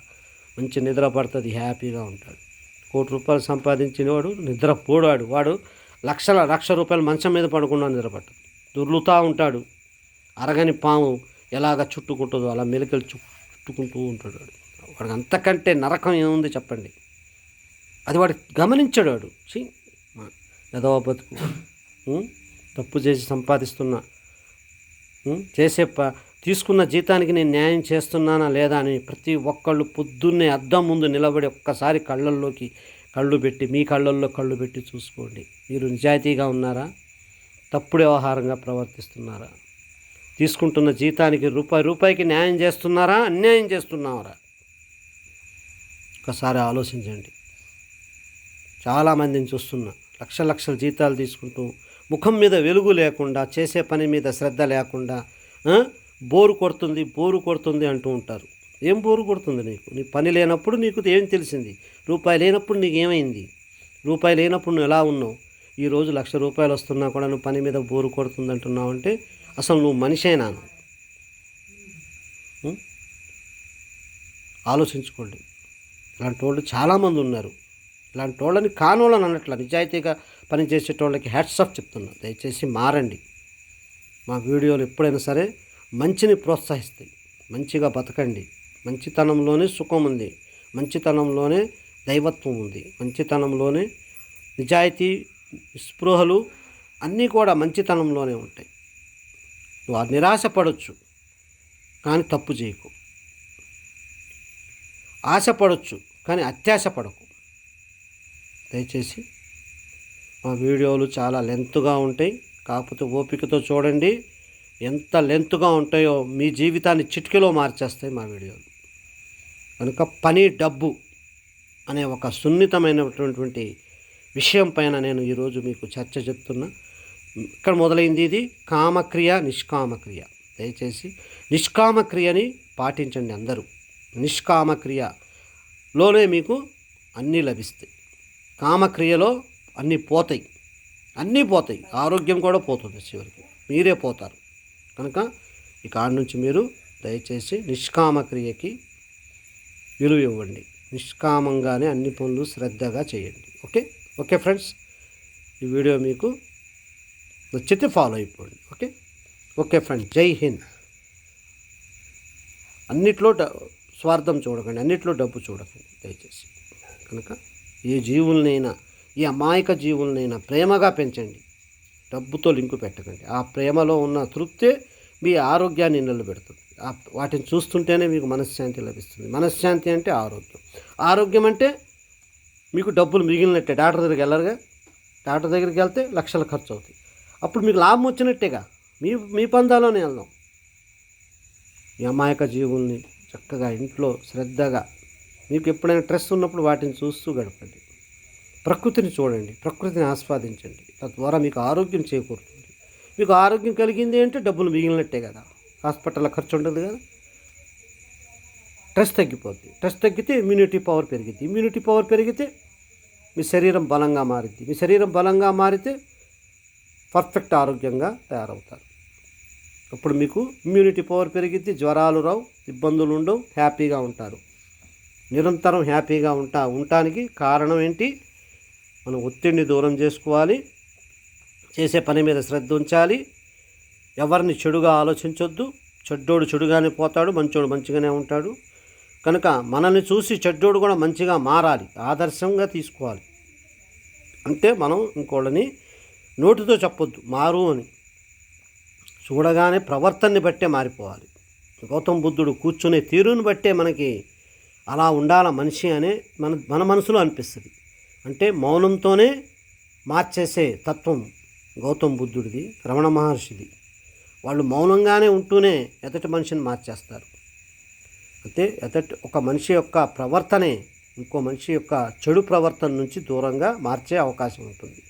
మంచి నిద్ర పడుతుంది, హ్యాపీగా ఉంటాడు. 1 కోటి రూపాయలు సంపాదించిన వాడు నిద్రపోడాడు. వాడు లక్ష రూపాయలు మంచం మీద పడకుండా నిద్రపట్టదు, దొర్లుతూ ఉంటాడు. అరగని పాము ఎలాగ చుట్టుకుంటుందో అలా మెలికలు చుట్టుకుంటూ ఉంటాడు వాడు. వాడికి అంతకంటే నరకం ఏముంది చెప్పండి? అది వాడు గమనించాడు. వాడు ఏదో బతుకు, తప్పు చేసి సంపాదిస్తున్నా, తీసుకున్న జీతానికి నేను న్యాయం చేస్తున్నానా లేదా అని ప్రతి ఒక్కళ్ళు పొద్దున్నే అద్దం ముందు నిలబడి ఒక్కసారి మీ కళ్ళల్లో కళ్ళు పెట్టి చూసుకోండి. మీరు నిజాయితీగా ఉన్నారా? తప్పుడు వ్యవహారంగా ప్రవర్తిస్తున్నారా? తీసుకుంటున్న జీతానికి రూపాయికి న్యాయం చేస్తున్నారా? అన్యాయం చేస్తున్నారా? ఒకసారి ఆలోచించండి. చాలామందిని చూస్తున్నా, లక్షల జీతాలు తీసుకుంటూ ముఖం మీద వెలుగు లేకుండా, చేసే పని మీద శ్రద్ధ లేకుండా, బోరు కొడుతుంది అంటూ ఉంటారు. ఏం బోరు కొడుతుంది నీకు? నీ పని లేనప్పుడు నీకు ఏం తెలిసింది? రూపాయి లేనప్పుడు నీకు ఏమైంది? రూపాయి లేనప్పుడు నువ్వు ఎలా ఉన్నావు? ఈరోజు 1,00,000 రూపాయలు వస్తున్నా కూడా నువ్వు పని మీద బోరు కొడుతుంది అంటున్నావు అంటే అసలు నువ్వు మనిషేనా? ఆలోచించుకోండి. ఇలాంటి వాళ్ళు చాలామంది ఉన్నారు. ఇలాంటి వాళ్ళని కానోళ్ళని అన్నట్ల, నిజాయితీగా పనిచేసేటోళ్ళకి హ్యాట్స్ ఆఫ్ చెప్తున్నా. దయచేసి మారండి. మా వీడియోలు ఎప్పుడైనా సరే మంచిని ప్రోత్సహిస్తాయి. మంచిగా బతకండి. మంచితనంలోనే సుఖం ఉంది, మంచితనంలోనే దైవత్వం ఉంది, మంచితనంలోనే నిజాయితీ స్పృహలు అన్నీ కూడా మంచితనంలోనే ఉంటాయి. నువ్వు నిరాశపడవచ్చు కానీ తప్పు చేయకు. ఆశపడవచ్చు కానీ అత్యాశపడకు. దయచేసి మా వీడియోలు చాలా లెంత్గా ఉంటాయి, కాకపోతే ఓపికతో చూడండి. ఎంత లెంత్గా ఉంటాయో మీ జీవితాన్ని చిటికెలో మార్చేస్తాయి మా వీడియోలు. కనుక పని డబ్బు అనే ఒక సున్నితమైనటువంటి విషయం పైన నేను ఈరోజు మీకు చర్చ చెప్తున్నా. ఇక్కడ మొదలైంది ఇది కామక్రియ, నిష్కామక్రియ. దయచేసి నిష్కామక్రియని పాటించండి అందరూ. నిష్కామక్రియలోనే మీకు అన్నీ లభిస్తాయి. కామక్రియలో అన్నీ పోతాయి, ఆరోగ్యం కూడా పోతుంది, చివరికి మీరే పోతారు. కనుక ఈ కాడ నుంచి మీరు దయచేసి నిష్కామక్రియకి విలువ ఇవ్వండి. నిష్కామంగానే అన్ని పనులు శ్రద్ధగా చేయండి. ఓకే ఫ్రెండ్స్, ఈ వీడియో మీకు నచ్చితే ఫాలో అయిపోండి. ఓకే ఫ్రెండ్స్, జై హింద్. అన్నిట్లో స్వార్థం చూడకండి, అన్నిట్లో డబ్బు చూడకండి దయచేసి. కనుక ఏ జీవులనైనా, ఈ అమాయక జీవులనైనా ప్రేమగా పెంచండి, డబ్బుతో లింకు పెట్టకండి. ఆ ప్రేమలో ఉన్న తృప్తే మీ ఆరోగ్యాన్ని నిలబెడుతుంది. వాటిని చూస్తుంటేనే మీకు మనశ్శాంతి లభిస్తుంది. మనశ్శాంతి అంటే ఆరోగ్యం అంటే మీకు డబ్బులు మిగిలినట్టే. డాక్టర్ దగ్గరికి వెళ్ళరుగా, డాక్టర్ దగ్గరికి వెళ్తే లక్షలు ఖర్చు అవుతాయి. అప్పుడు మీకు లాభం వచ్చినట్టేగా. మీ పందాలోనే వెళ్దాం. ఈ అమాయక జీవుల్ని చక్కగా ఇంట్లో శ్రద్ధగా, మీకు ఎప్పుడైనా స్ట్రెస్ ఉన్నప్పుడు వాటిని చూస్తూ గడపండి. ప్రకృతిని చూడండి, ప్రకృతిని ఆస్వాదించండి. తద్వారా మీకు ఆరోగ్యం చేకూరుతుంది. మీకు ఆరోగ్యం కలిగింది అంటే డబ్బులు మిగిలినట్టే కదా. హాస్పిటల్లో ఖర్చు ఉండదు కదా. స్ట్రెస్ తగ్గిపోద్ది. స్ట్రెస్ తగ్గితే ఇమ్యూనిటీ పవర్ పెరిగిద్ది. ఇమ్యూనిటీ పవర్ పెరిగితే మీ శరీరం బలంగా మారిద్ది. మీ శరీరం బలంగా మారితే పర్ఫెక్ట్ ఆరోగ్యంగా తయారవుతారు. అప్పుడు మీకు ఇమ్యూనిటీ పవర్ పెరిగిద్ది, జ్వరాలు రావు, ఇబ్బందులు ఉండవు, హ్యాపీగా ఉంటారు. నిరంతరం హ్యాపీగా ఉండటానికి కారణం ఏంటి? మనం ఒత్తిడిని దూరం చేసుకోవాలి, చేసే పని మీద శ్రద్ధ ఉంచాలి, ఎవరిని చెడుగా ఆలోచించొద్దు. చెడ్డోడు చెడుగానే పోతాడు, మంచోడు మంచిగానే ఉంటాడు. కనుక మనల్ని చూసి చెడ్డోడు కూడా మంచిగా మారాలి, ఆదర్శంగా తీసుకోవాలి. అంటే మనం ఇంకోళ్ళని నోటితో చెప్పొద్దు మారు అని, చూడగానే ప్రవర్తనని బట్టే మారిపోవాలి. గౌతమ బుద్ధుడు కూర్చునే తీరుని బట్టే మనకి అలా ఉండాల మనిషి అనే మన మనసులో అనిపిస్తుంది. అంటే మౌనంతోనే మార్చేసే తత్వం గౌతమ బుద్ధుడిది, రమణ మహర్షిది. వాళ్ళు మౌనంగానే ఉంటూనే ఎదటి మనిషిని మార్చేస్తారు. అంటే ఒక మనిషి యొక్క ప్రవర్తనే ఇంకో మనిషి యొక్క చెడు ప్రవర్తన నుంచి దూరంగా మార్చే అవకాశం ఉంటుంది.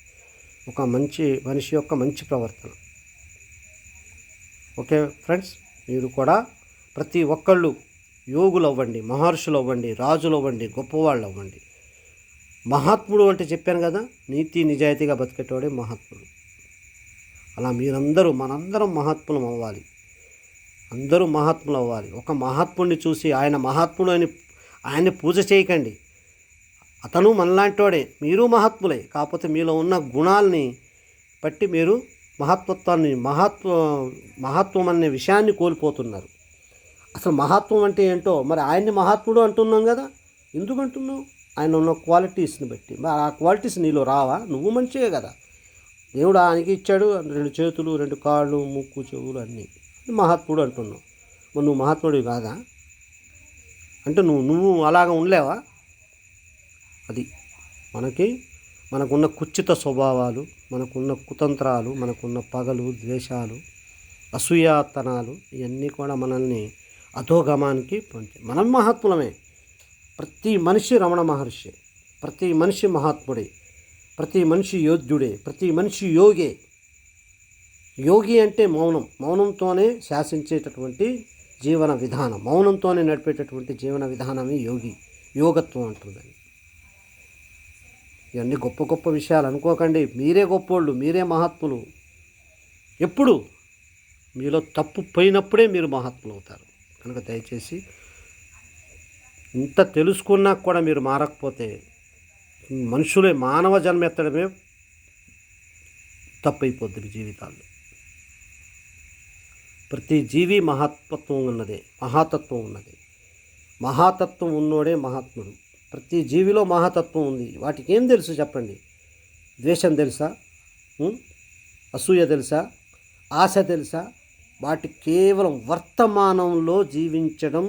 ఒక మనిషి యొక్క మంచి ప్రవర్తన. ఓకే ఫ్రెండ్స్, మీరు కూడా ప్రతి ఒక్కళ్ళు యోగులు అవ్వండి, మహర్షులు అవ్వండి, రాజులు అవ్వండి, గొప్పవాళ్ళు అవ్వండి. మహాత్ముడు అంటే చెప్పాను కదా, నీతి నిజాయితీగా బతికేటోడే మహాత్ముడు. అలా మనందరం మహాత్ములం అవ్వాలి. అందరూ మహాత్ములు అవ్వాలి. ఒక మహాత్ముడిని చూసి ఆయన మహాత్ముడు అని ఆయన్ని పూజ చేయకండి. అతను మనలాంటోడే, మీరు మహాత్ములే. కాకపోతే మీలో ఉన్న గుణాలని బట్టి మీరు మహత్వం అనే విషయాన్ని కోల్పోతున్నారు. అసలు మహత్వం అంటే ఏంటో మరి ఆయన్ని మహాత్ముడు అంటున్నాం కదా, ఎందుకు అంటున్నావు? ఆయన ఉన్న క్వాలిటీస్ని బట్టి. మరి ఆ క్వాలిటీస్ నీలో రావా? నువ్వు మంచిగా కదా, దేవుడు ఆయనకి ఇచ్చాడు 2 చేతులు, 2 కాళ్ళు, ముక్కు, చెవులు అన్నీ. మహాత్ముడు అంటున్నావు. మరి నువ్వు మహాత్ముడివి కాదా? అంటే నువ్వు అలాగ ఉండలేవా? అది మనకున్న కుచిత స్వభావాలు, మనకున్న కుతంత్రాలు, మనకున్న పగలు, ద్వేషాలు, అసూయాతనాలు, ఇవన్నీ కూడా మనల్ని అధోగమానికి పంపి. మనం మహాత్ములమే. ప్రతి మనిషి రమణ మహర్షి, ప్రతి మనిషి మహాత్ముడే, ప్రతి మనిషి యోధ్యుడే, ప్రతి మనిషి యోగే. యోగి అంటే మౌనంతోనే శాసించేటటువంటి జీవన విధానం, మౌనంతోనే నడిపేటటువంటి జీవన విధానమే యోగత్వం అంటుందని. ఇవన్నీ గొప్ప గొప్ప విషయాలు అనుకోకండి. మీరే గొప్పోళ్ళు, మీరే మహాత్ములు. ఎప్పుడు మీలో తప్పు పోయినప్పుడే మీరు మహాత్ములు అవుతారు. కనుక దయచేసి ఇంత తెలుసుకున్నా కూడా మీరు మారకపోతే మనుషులే మానవ జన్మ ఎత్తడమే తప్పైపోద్ది మీ జీవితాల్లో. ప్రతి జీవి మహాత్మత్వం ఉన్నదే, మహాతత్వం ఉన్నది. మహాతత్వం ఉన్నోడే మహాత్ముడు. ప్రతి జీవిలో మహాతత్వం ఉంది. వాటికి ఏం తెలుసు చెప్పండి? ద్వేషం తెలుసా? అసూయ తెలుసా? ఆశ తెలుసా? వాటి కేవలం వర్తమానంలో జీవించడం,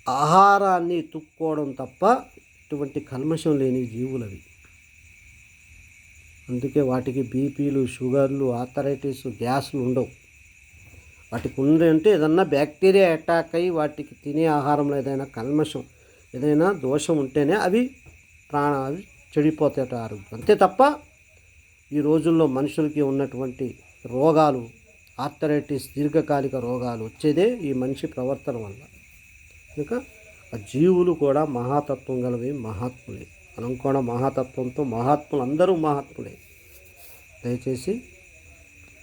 ఆహారాన్ని తుక్కోవడం తప్ప ఇటువంటి కల్మషం లేని జీవులవి. అందుకే వాటికి బీపీలు, షుగర్లు, ఆర్థరైటిస్, గ్యాస్లు ఉండవు. వాటికి ఉందంటే ఏదన్నా బ్యాక్టీరియా అటాక్ అయ్యి వాటికి తినే ఆహారంలో ఏదైనా కల్మషం, ఏదైనా దోషం ఉంటేనే అవి అవి చెడిపోతాయట ఆరోగ్యం. అంతే తప్ప ఈ రోజుల్లో మనుషులకి ఉన్నటువంటి రోగాలు, ఆర్థరైటిస్, దీర్ఘకాలిక రోగాలు వచ్చేదే ఈ మనిషి ప్రవర్తన వల్ల. కనుక ఆ జీవులు కూడా మహాతత్వం గలవి, మహాత్ములే. మనం కూడా మహాతత్వంతో మహాత్ములు, అందరూ మహాత్ములే. దయచేసి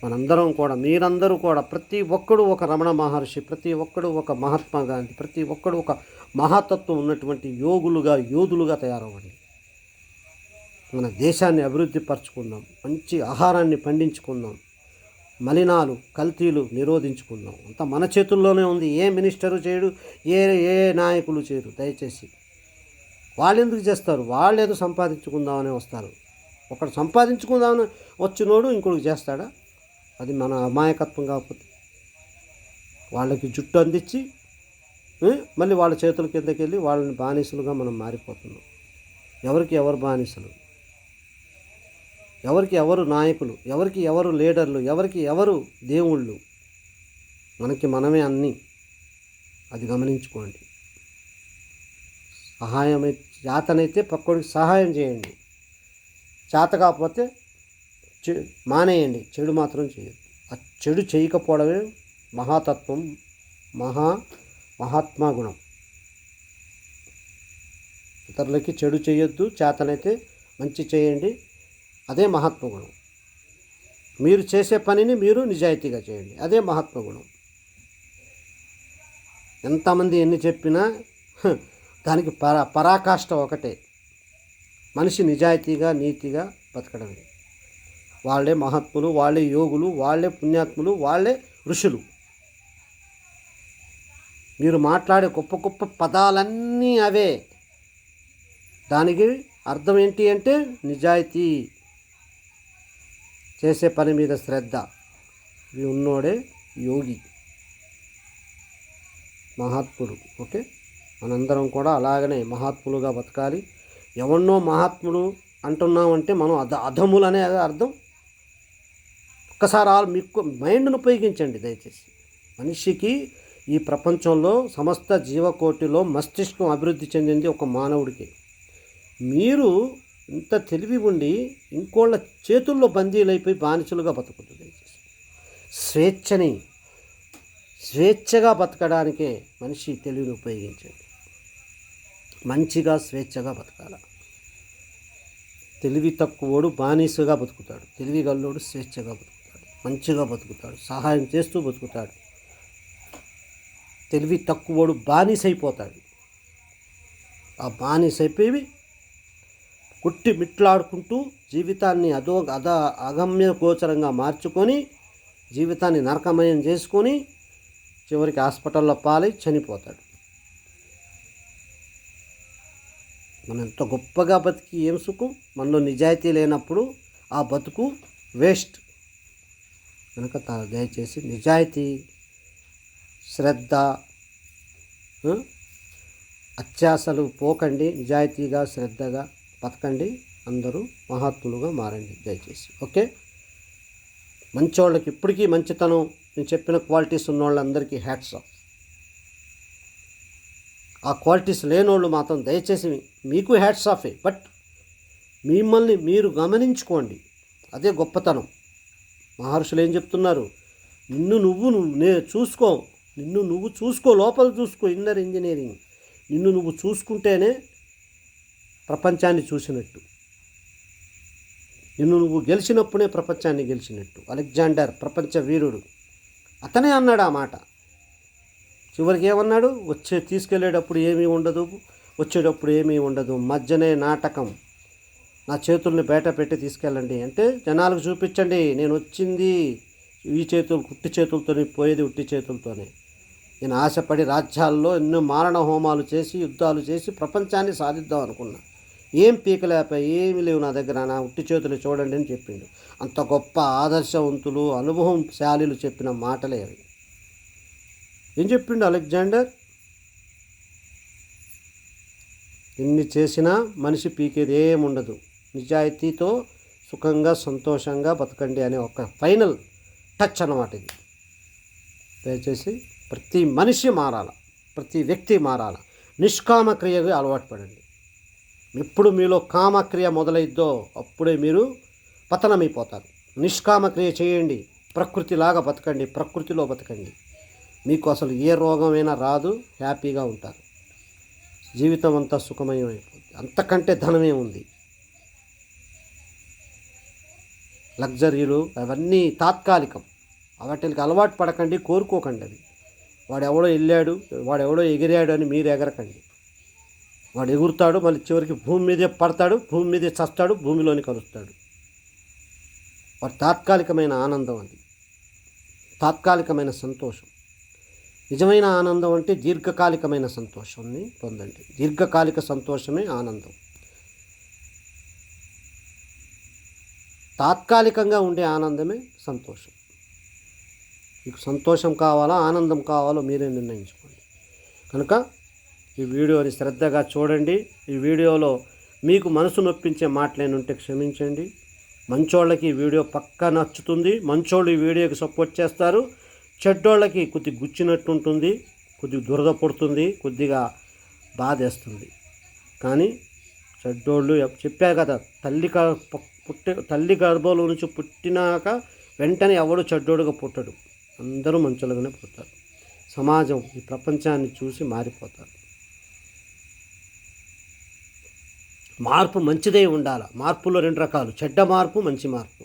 మనందరం కూడా, మీరందరూ కూడా, ప్రతి ఒక్కడు ఒక రమణ మహర్షి, ప్రతి ఒక్కడు ఒక మహాత్మా గాంధీ, ప్రతి ఒక్కడు ఒక మహాతత్వం ఉన్నటువంటి యోధులుగా తయారవ్వండి. మన దేశాన్ని అభివృద్ధి పరచుకుందాం, మంచి ఆహారాన్ని పండించుకుందాం, మలినాలు, కల్తీలు నిరోధించుకుందాం. అంతా మన చేతుల్లోనే ఉంది. ఏ మినిస్టరు చేయడు, ఏ నాయకులు చేయరు. దయచేసి వాళ్ళు ఎందుకు చేస్తారు? వాళ్ళు ఏదో సంపాదించుకుందామని వస్తారు. ఒకడు సంపాదించుకుందామని వచ్చినోడు ఇంకొకటి చేస్తాడా? అది మన అమాయకత్వం. కాకపోతే వాళ్ళకి జుట్టు అందించి మళ్ళీ వాళ్ళ చేతుల కిందకి వెళ్ళి వాళ్ళని బానిసలుగా మనం మారిపోతున్నాం. ఎవరికి ఎవరు బానిసలు? ఎవరికి ఎవరు నాయకులు? ఎవరికి ఎవరు లీడర్లు? ఎవరికి ఎవరు దేవుళ్ళు? మనకి మనమే అన్నీ. అది గమనించుకోండి. సహాయమై చేతనైతే పక్కోడికి సహాయం చేయండి. చేత కాకపోతే మానేయండి. చెడు మాత్రం చేయొద్దు. ఆ చెడు చేయకపోవడమే మహాతత్వం, మహాత్మా గుణం. ఇతరులకి చెడు చేయొద్దు, చేతనైతే మంచి చేయండి. అదే మహాత్మ గుణం. మీరు చేసే పనిని మీరు నిజాయితీగా చేయండి. అదే మహాత్మ గుణం. ఎంతమంది ఎన్ని చెప్పినా దానికి పరాకాష్ట ఒకటే. మనిషి నిజాయితీగా, నీతిగా బతకడమే. వాళ్ళే మహాత్ములు, వాళ్ళే యోగులు, వాళ్ళే పుణ్యాత్ములు, వాళ్ళే ఋషులు. మీరు మాట్లాడే గొప్ప గొప్ప పదాలన్నీ అవే. దానికి అర్థం ఏంటి అంటే నిజాయితీ, చేసే పని మీద శ్రద్ధ. ఇవి ఉన్నోడే యోగి, మహాత్ముడు. ఓకే, మనందరం కూడా అలాగనే మహాత్ములుగా బతకాలి. ఎవన్నో మహాత్ముడు అంటున్నామంటే మనం అధములనే అర్థం. ఒక్కసారి మీకు మైండ్ను ఉపయోగించండి దయచేసి. మనిషికి ఈ ప్రపంచంలో సమస్త జీవకోటిలో మస్తిష్కం అభివృద్ధి చెందింది ఒక మానవుడికి. మీరు ఇంత తెలివి ఉండి ఇంకోళ్ళ చేతుల్లో బందీలైపోయి బానిసలుగా బతకూడదు దయచేసి. స్వేచ్ఛగా బతకడానికే మనిషి తెలివిని ఉపయోగించండి. మంచిగా స్వేచ్ఛగా బతకాల. తెలివి తక్కువోడు బానిసగా బతుకుతాడు, తెలివి గల్లోడు స్వేచ్ఛగా బతుకుతాడు, మంచిగా బతుకుతాడు, సహాయం చేస్తూ బతుకుతాడు. తెలివి తక్కువోడు బానిసైపోతాడు. ఆ బానిసైపోయి కొట్టి మిట్లాడుకుంటూ జీవితాన్ని అగమ్య గోచరంగా మార్చుకొని జీవితాన్ని నరకమయం చేసుకొని చివరికి హాస్పిటల్లో పాలై చనిపోతాడు. మనం ఎంత గొప్పగా బతికి ఏం సుఖం? మనలో నిజాయితీ లేనప్పుడు ఆ బతుకు వేస్ట్. కనుక దయచేసి నిజాయితీ, శ్రద్ధ, అత్యాసలు పోకండి. నిజాయితీగా, శ్రద్ధగా బతకండి. అందరూ మహాత్ములుగా మారండి దయచేసి. ఓకే, మంచోళ్ళకి ఇప్పటికీ మంచితనం, నేను చెప్పిన క్వాలిటీస్ ఉన్న వాళ్ళందరికీ హ్యాట్స్ ఆఫ్. ఆ క్వాలిటీస్ లేనోళ్ళు మాత్రం దయచేసి మీకు హ్యాట్స్ ఆఫే. బట్ మిమ్మల్ని మీరు గమనించుకోండి, అదే గొప్పతనం. మహర్షులు ఏం చెప్తున్నారు? నిన్ను నువ్వు చూసుకో, లోపల చూసుకో. Inner engineering. నిన్ను నువ్వు చూసుకుంటేనే ప్రపంచాన్ని చూసినట్టు. నువ్వు గెలిచినప్పుడే ప్రపంచాన్ని గెలిచినట్టు. అలెగ్జాండర్ ప్రపంచ వీరుడు, అతనే అన్నాడు ఆ మాట. చివరికి ఏమన్నాడు? తీసుకెళ్ళేటప్పుడు ఏమీ ఉండదు, వచ్చేటప్పుడు ఏమీ ఉండదు, మధ్యనే నాటకం, నా చేతుల్ని బయట పెట్టి తీసుకెళ్ళండి అంటే జనాలకు చూపించండి, నేను వచ్చింది ఈ చేతులు ఉట్టి చేతులతోనే, పోయేది ఉట్టి చేతులతోనే. నేను ఆశపడి రాజ్యాల్లో ఎన్నో మారణ హోమాలు చేసి యుద్ధాలు చేసి ప్రపంచాన్ని సాధిద్దాం అనుకున్నా, ఏం పీకలేకపోయి, ఏమి లేవు నా దగ్గర, నా ఉట్టి చేతులు చూడండి అని చెప్పిండు. అంత గొప్ప ఆదర్శవంతులు, అనుభవంశాలీలు చెప్పిన మాటలే అవి. ఏం చెప్పిండు అలెగ్జాండర్? ఎన్ని చేసినా మనిషి పీకేది ఏముండదు, నిజాయితీతో సుఖంగా సంతోషంగా బతకండి అనే ఒక ఫైనల్ టచ్ అన్నమాట ఇది. దయచేసి ప్రతి మనిషి మారాల, ప్రతి వ్యక్తి మారాల, నిష్కామక్రియగా అలవాటు పడండి. ఎప్పుడు మీలో కామక్రియ మొదలైద్దో అప్పుడే మీరు పతనమైపోతారు. నిష్కామక్రియ చేయండి, ప్రకృతిలాగా బతకండి, ప్రకృతిలో బతకండి. మీకు అసలు ఏ రోగమైనా రాదు, హ్యాపీగా ఉంటారు, జీవితం అంతా సుఖమయమైపోతుంది. అంతకంటే ధనమే ఉంది. లగ్జరీలు అవన్నీ తాత్కాలికం, వాటికి అలవాటు పడకండి, కోరుకోకండి. అవి వాడెవడో వెళ్ళాడు, వాడెవడో ఎగిరాడు అని మీరు ఎగరకండి. వాడు ఎగురుతాడు, మళ్ళీ చివరికి భూమి మీదే పడతాడు, భూమి మీదే చస్తాడు, భూమిలోని కలుస్తాడు. వాడు తాత్కాలికమైన ఆనందం, అది తాత్కాలికమైన సంతోషం. నిజమైన ఆనందం అంటే దీర్ఘకాలికమైన సంతోషాన్ని పొందండి. దీర్ఘకాలిక సంతోషమే ఆనందం. తాత్కాలికంగా ఉండే ఆనందమే సంతోషం. మీకు సంతోషం కావాలా, ఆనందం కావాలో మీరే నిర్ణయించుకోండి. కనుక ఈ వీడియోని శ్రద్ధగా చూడండి. ఈ వీడియోలో మీకు మనసు నొప్పించే మాటలేనుంటే క్షమించండి. మంచోళ్ళకి ఈ వీడియో పక్కా నచ్చుతుంది, మంచోళ్ళు ఈ వీడియోకి సపోర్ట్ చేస్తారు. చెడ్డోళ్ళకి కొద్ది గుచ్చినట్టు ఉంటుంది, కొద్దిగా దురద పడుతుంది, కొద్దిగా బాధేస్తుంది. కానీ చెడ్డోళ్ళు చెప్పారు కదా, తల్లి గర్భంలో నుంచి పుట్టినాక వెంటనే ఎవడు చెడ్డోడుగా పుట్టడు, అందరూ మంచోళ్ళగానే పుడతారు. సమాజం ఈ ప్రపంచాన్ని చూసి మారిపోతారు. మార్పు మంచిదే ఉండాలి. మార్పులో 2 రకాలు, చెడ్డ మార్పు, మంచి మార్పు.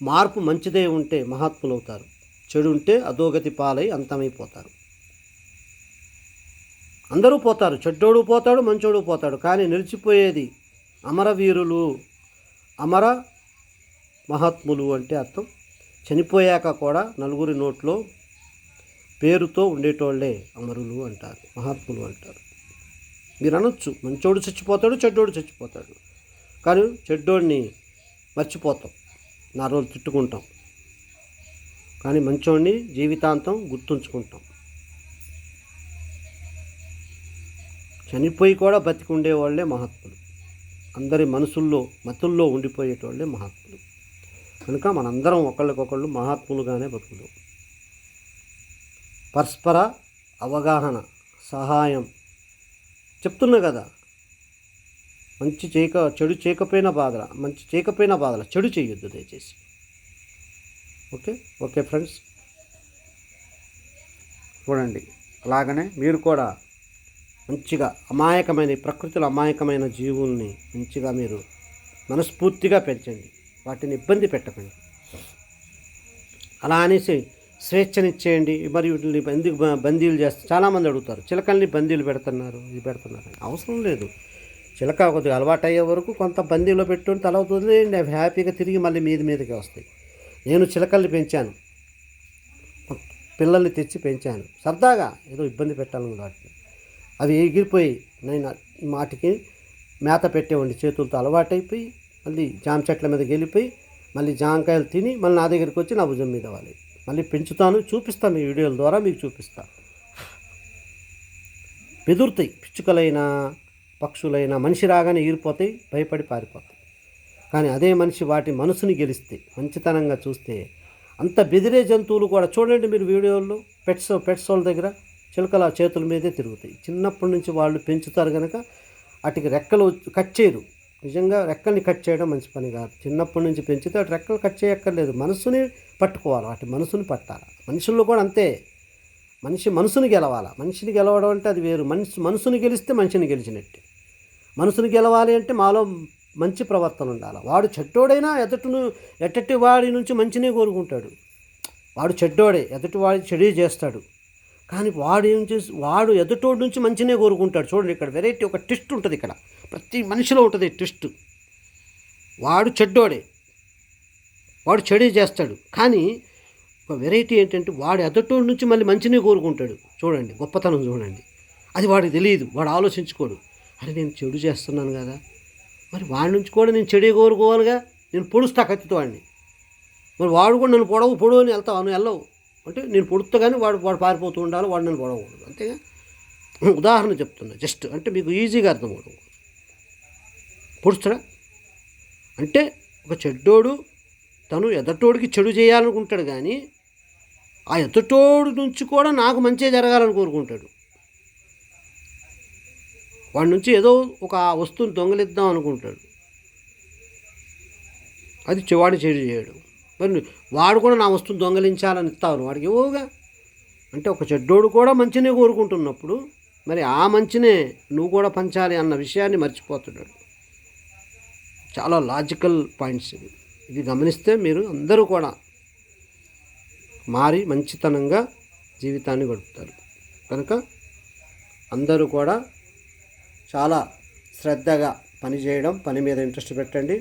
మార్పు మంచిదే ఉంటే మహాత్ములు అవుతారు, చెడు ఉంటే అధోగతి పాలై అంతమైపోతారు. అందరూ పోతారు, చెడ్డోడు పోతాడు, మంచోడు పోతాడు, కానీ నిలిచిపోయేది అమరవీరులు, అమర మహాత్ములు అంటే అర్థం చనిపోయాక కూడా నలుగురి నోట్లో పేరుతో ఉండేటోళ్ళే అమరులు అంటారు, మహాత్ములు అంటారు. మీరు అనొచ్చు మంచోడు చచ్చిపోతాడు, చెడ్డోడు చచ్చిపోతాడు, కానీ చెడ్డోడిని మర్చిపోతాం, 4 రోజులు తిట్టుకుంటాం, కానీ మంచోడిని జీవితాంతం గుర్తుంచుకుంటాం. చనిపోయి కూడా బతికి ఉండేవాళ్ళే మహాత్ములు, అందరి మనసుల్లో మతుల్లో ఉండిపోయేటోళ్ళే మహాత్ములు. కనుక మనందరం ఒకళ్ళకొకళ్ళు మహాత్ములుగానే బతుకుతాం. పరస్పర అవగాహన, సహాయం చెప్తున్నా కదా. చెడు చేయకపోయినా బాధల, మంచి చేయకపోయినా బాధల, చెడు చేయొద్దు దయచేసి. ఓకే ఫ్రెండ్స్, చూడండి. అలాగనే మీరు కూడా మంచిగా అమాయకమైన ప్రకృతిలో అమాయకమైన జీవుల్ని మంచిగా మీరు మనస్ఫూర్తిగా పెంచండి, వాటిని ఇబ్బంది పెట్టకండి. అలా అనేసి స్వేచ్ఛనిచ్చేయండి. మరి వీటిని ఎందుకు బందీలు చేస్తారు? చాలామంది అడుగుతారు, చిలకల్ని బందీలు పెడుతున్నారు, ఇది పెడుతున్నారు. అవసరం లేదు. చిలక కొద్దిగా అలవాటు అయ్యే వరకు కొంత బందీలో పెట్టుకుని తల అవుతుంది, అవి హ్యాపీగా తిరిగి మళ్ళీ మీదకే వస్తాయి. నేను చిలకల్ని పెంచాను, పిల్లల్ని తెచ్చి పెంచాను, సరదాగా ఏదో ఇబ్బంది పెట్టాలని వాటిని. అవి ఎగిరిపోయి నేను వాటికి మేత పెట్టేవాడిని, చేతులతో అలవాటైపోయి మళ్ళీ జామ చెట్ల మీదకి వెళ్ళిపోయి మళ్ళీ జామకాయలు తిని మళ్ళీ నా దగ్గరికి వచ్చి నా భుజం మీద వాలి. మళ్ళీ పెంచుతాను, చూపిస్తాను, ఈ వీడియోల ద్వారా మీకు చూపిస్తాను. బెదురుతాయి, పిచ్చుకలైనా పక్షులైనా మనిషి రాగానే ఎగిరిపోతాయి, భయపడి పారిపోతాయి. కానీ అదే మనిషి వాటి మనసుని గెలిస్తే, మంచితనంగా చూస్తే, అంత బెదిరే జంతువులు కూడా చూడండి మీరు వీడియోల్లో, పెట్స్ వాళ్ళ దగ్గర చిలకల చేతుల మీదే తిరుగుతాయి. చిన్నప్పటి నుంచి వాళ్ళు పెంచుతారు కనుక వాటికి రెక్కలు కట్ చేయరు. నిజంగా రెక్కల్ని కట్ చేయడం మంచి పని కాదు. చిన్నప్పటి నుంచి పెంచితే వాటి రెక్కలు కట్ చేయక్కర్లేదు, మనసుని పట్టుకోవాలి, వాటి మనసుని పట్టాలి. మనుషుల్లో కూడా అంతే, మనిషి మనసుని గెలవాలి. మనిషిని గెలవడం అంటే అది వేరు. మనసుని గెలిస్తే మనిషిని గెలిచినట్టే. మనసుని గెలవాలి అంటే మాలో మంచి ప్రవర్తన ఉండాలి. వాడు చెడ్డోడైనా ఎట్టటి వాడి నుంచి మంచినే కోరుకుంటాడు. వాడు చెడ్డోడే, ఎదుటి వాడి చెడు చేస్తాడు. కానీ వాడు ఏం చేసి వాడు ఎదుటోడి నుంచి మంచినే కోరుకుంటాడు. చూడండి, ఇక్కడ వెరైటీ ఒక ట్విస్ట్ ఉంటుంది. ఇక్కడ ప్రతి మనిషిలో ఉంటుంది ట్విస్ట్. వాడు చెడ్డోడే, వాడు చెడు చేస్తాడు. కానీ ఒక వెరైటీ ఏంటంటే వాడు ఎదుటోడి నుంచి మళ్ళీ మంచినే కోరుకుంటాడు. చూడండి, గొప్పతనం చూడండి. అది వాడికి తెలియదు, వాడు ఆలోచించుకోడు. అరే నేను చెడు చేస్తున్నాను కదా, మరి వాడి నుంచి కూడా నేను చెడే కోరుకోవాలిగా, నేను పొడుస్తా కత్తితో వాడిని. మరి వాడు కూడా నన్ను పొడవు అని వెళ్తావు, నువ్వు వెళ్ళవు అంటే నేను పొడుస్తా, కానీ వాడు పారిపోతూ ఉండాలి, వాడు నన్ను పొడవకూడదు. అంతేగా, ఉదాహరణ చెప్తున్నా జస్ట్, అంటే మీకు ఈజీగా అర్థం అవడం. పొడుస్తాడా అంటే ఒక చెడ్డోడు తను ఎదటోడికి చెడు చేయాలనుకుంటాడు, కానీ ఆ ఎదటోడు నుంచి కూడా నాకు మంచిగా జరగాలని కోరుకుంటాడు. వాడి నుంచి ఏదో ఒక వస్తువుని దొంగలిద్దాం అనుకుంటాడు, అది వాడు చెడు చేయడు. మరి వాడు కూడా నా వస్తువుని దొంగలించాలని ఇస్తాను వాడికి ఇవ్వగా. అంటే ఒక చెడ్డోడు కూడా మంచినే కోరుకుంటున్నప్పుడు మరి ఆ మంచినే నువ్వు కూడా పంచాలి అన్న విషయాన్ని మర్చిపోతున్నాడు. చాలా లాజికల్ పాయింట్స్ ఇది గమనిస్తే మీరు అందరూ కూడా మారి మంచితనంగా జీవితాన్ని గడుపుతారు. కనుక అందరూ కూడా చాలా శ్రద్ధగా పనిచేయడం, పని మీద ఇంట్రెస్ట్ పెట్టండి.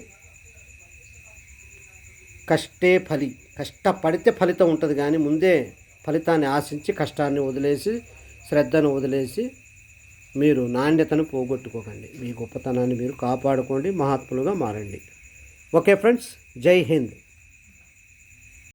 కష్టే ఫలి, కష్టపడితే ఫలితం ఉంటుంది, కానీ ముందే ఫలితాన్ని ఆశించి కష్టాన్ని వదిలేసి శ్రద్ధను వదిలేసి మీరు నాణ్యతను పోగొట్టుకోకండి. మీ గొప్పతనాన్ని మీరు కాపాడుకోండి, మహాత్ములుగా మారండి. ఓకే ఫ్రెండ్స్, జై హింద్.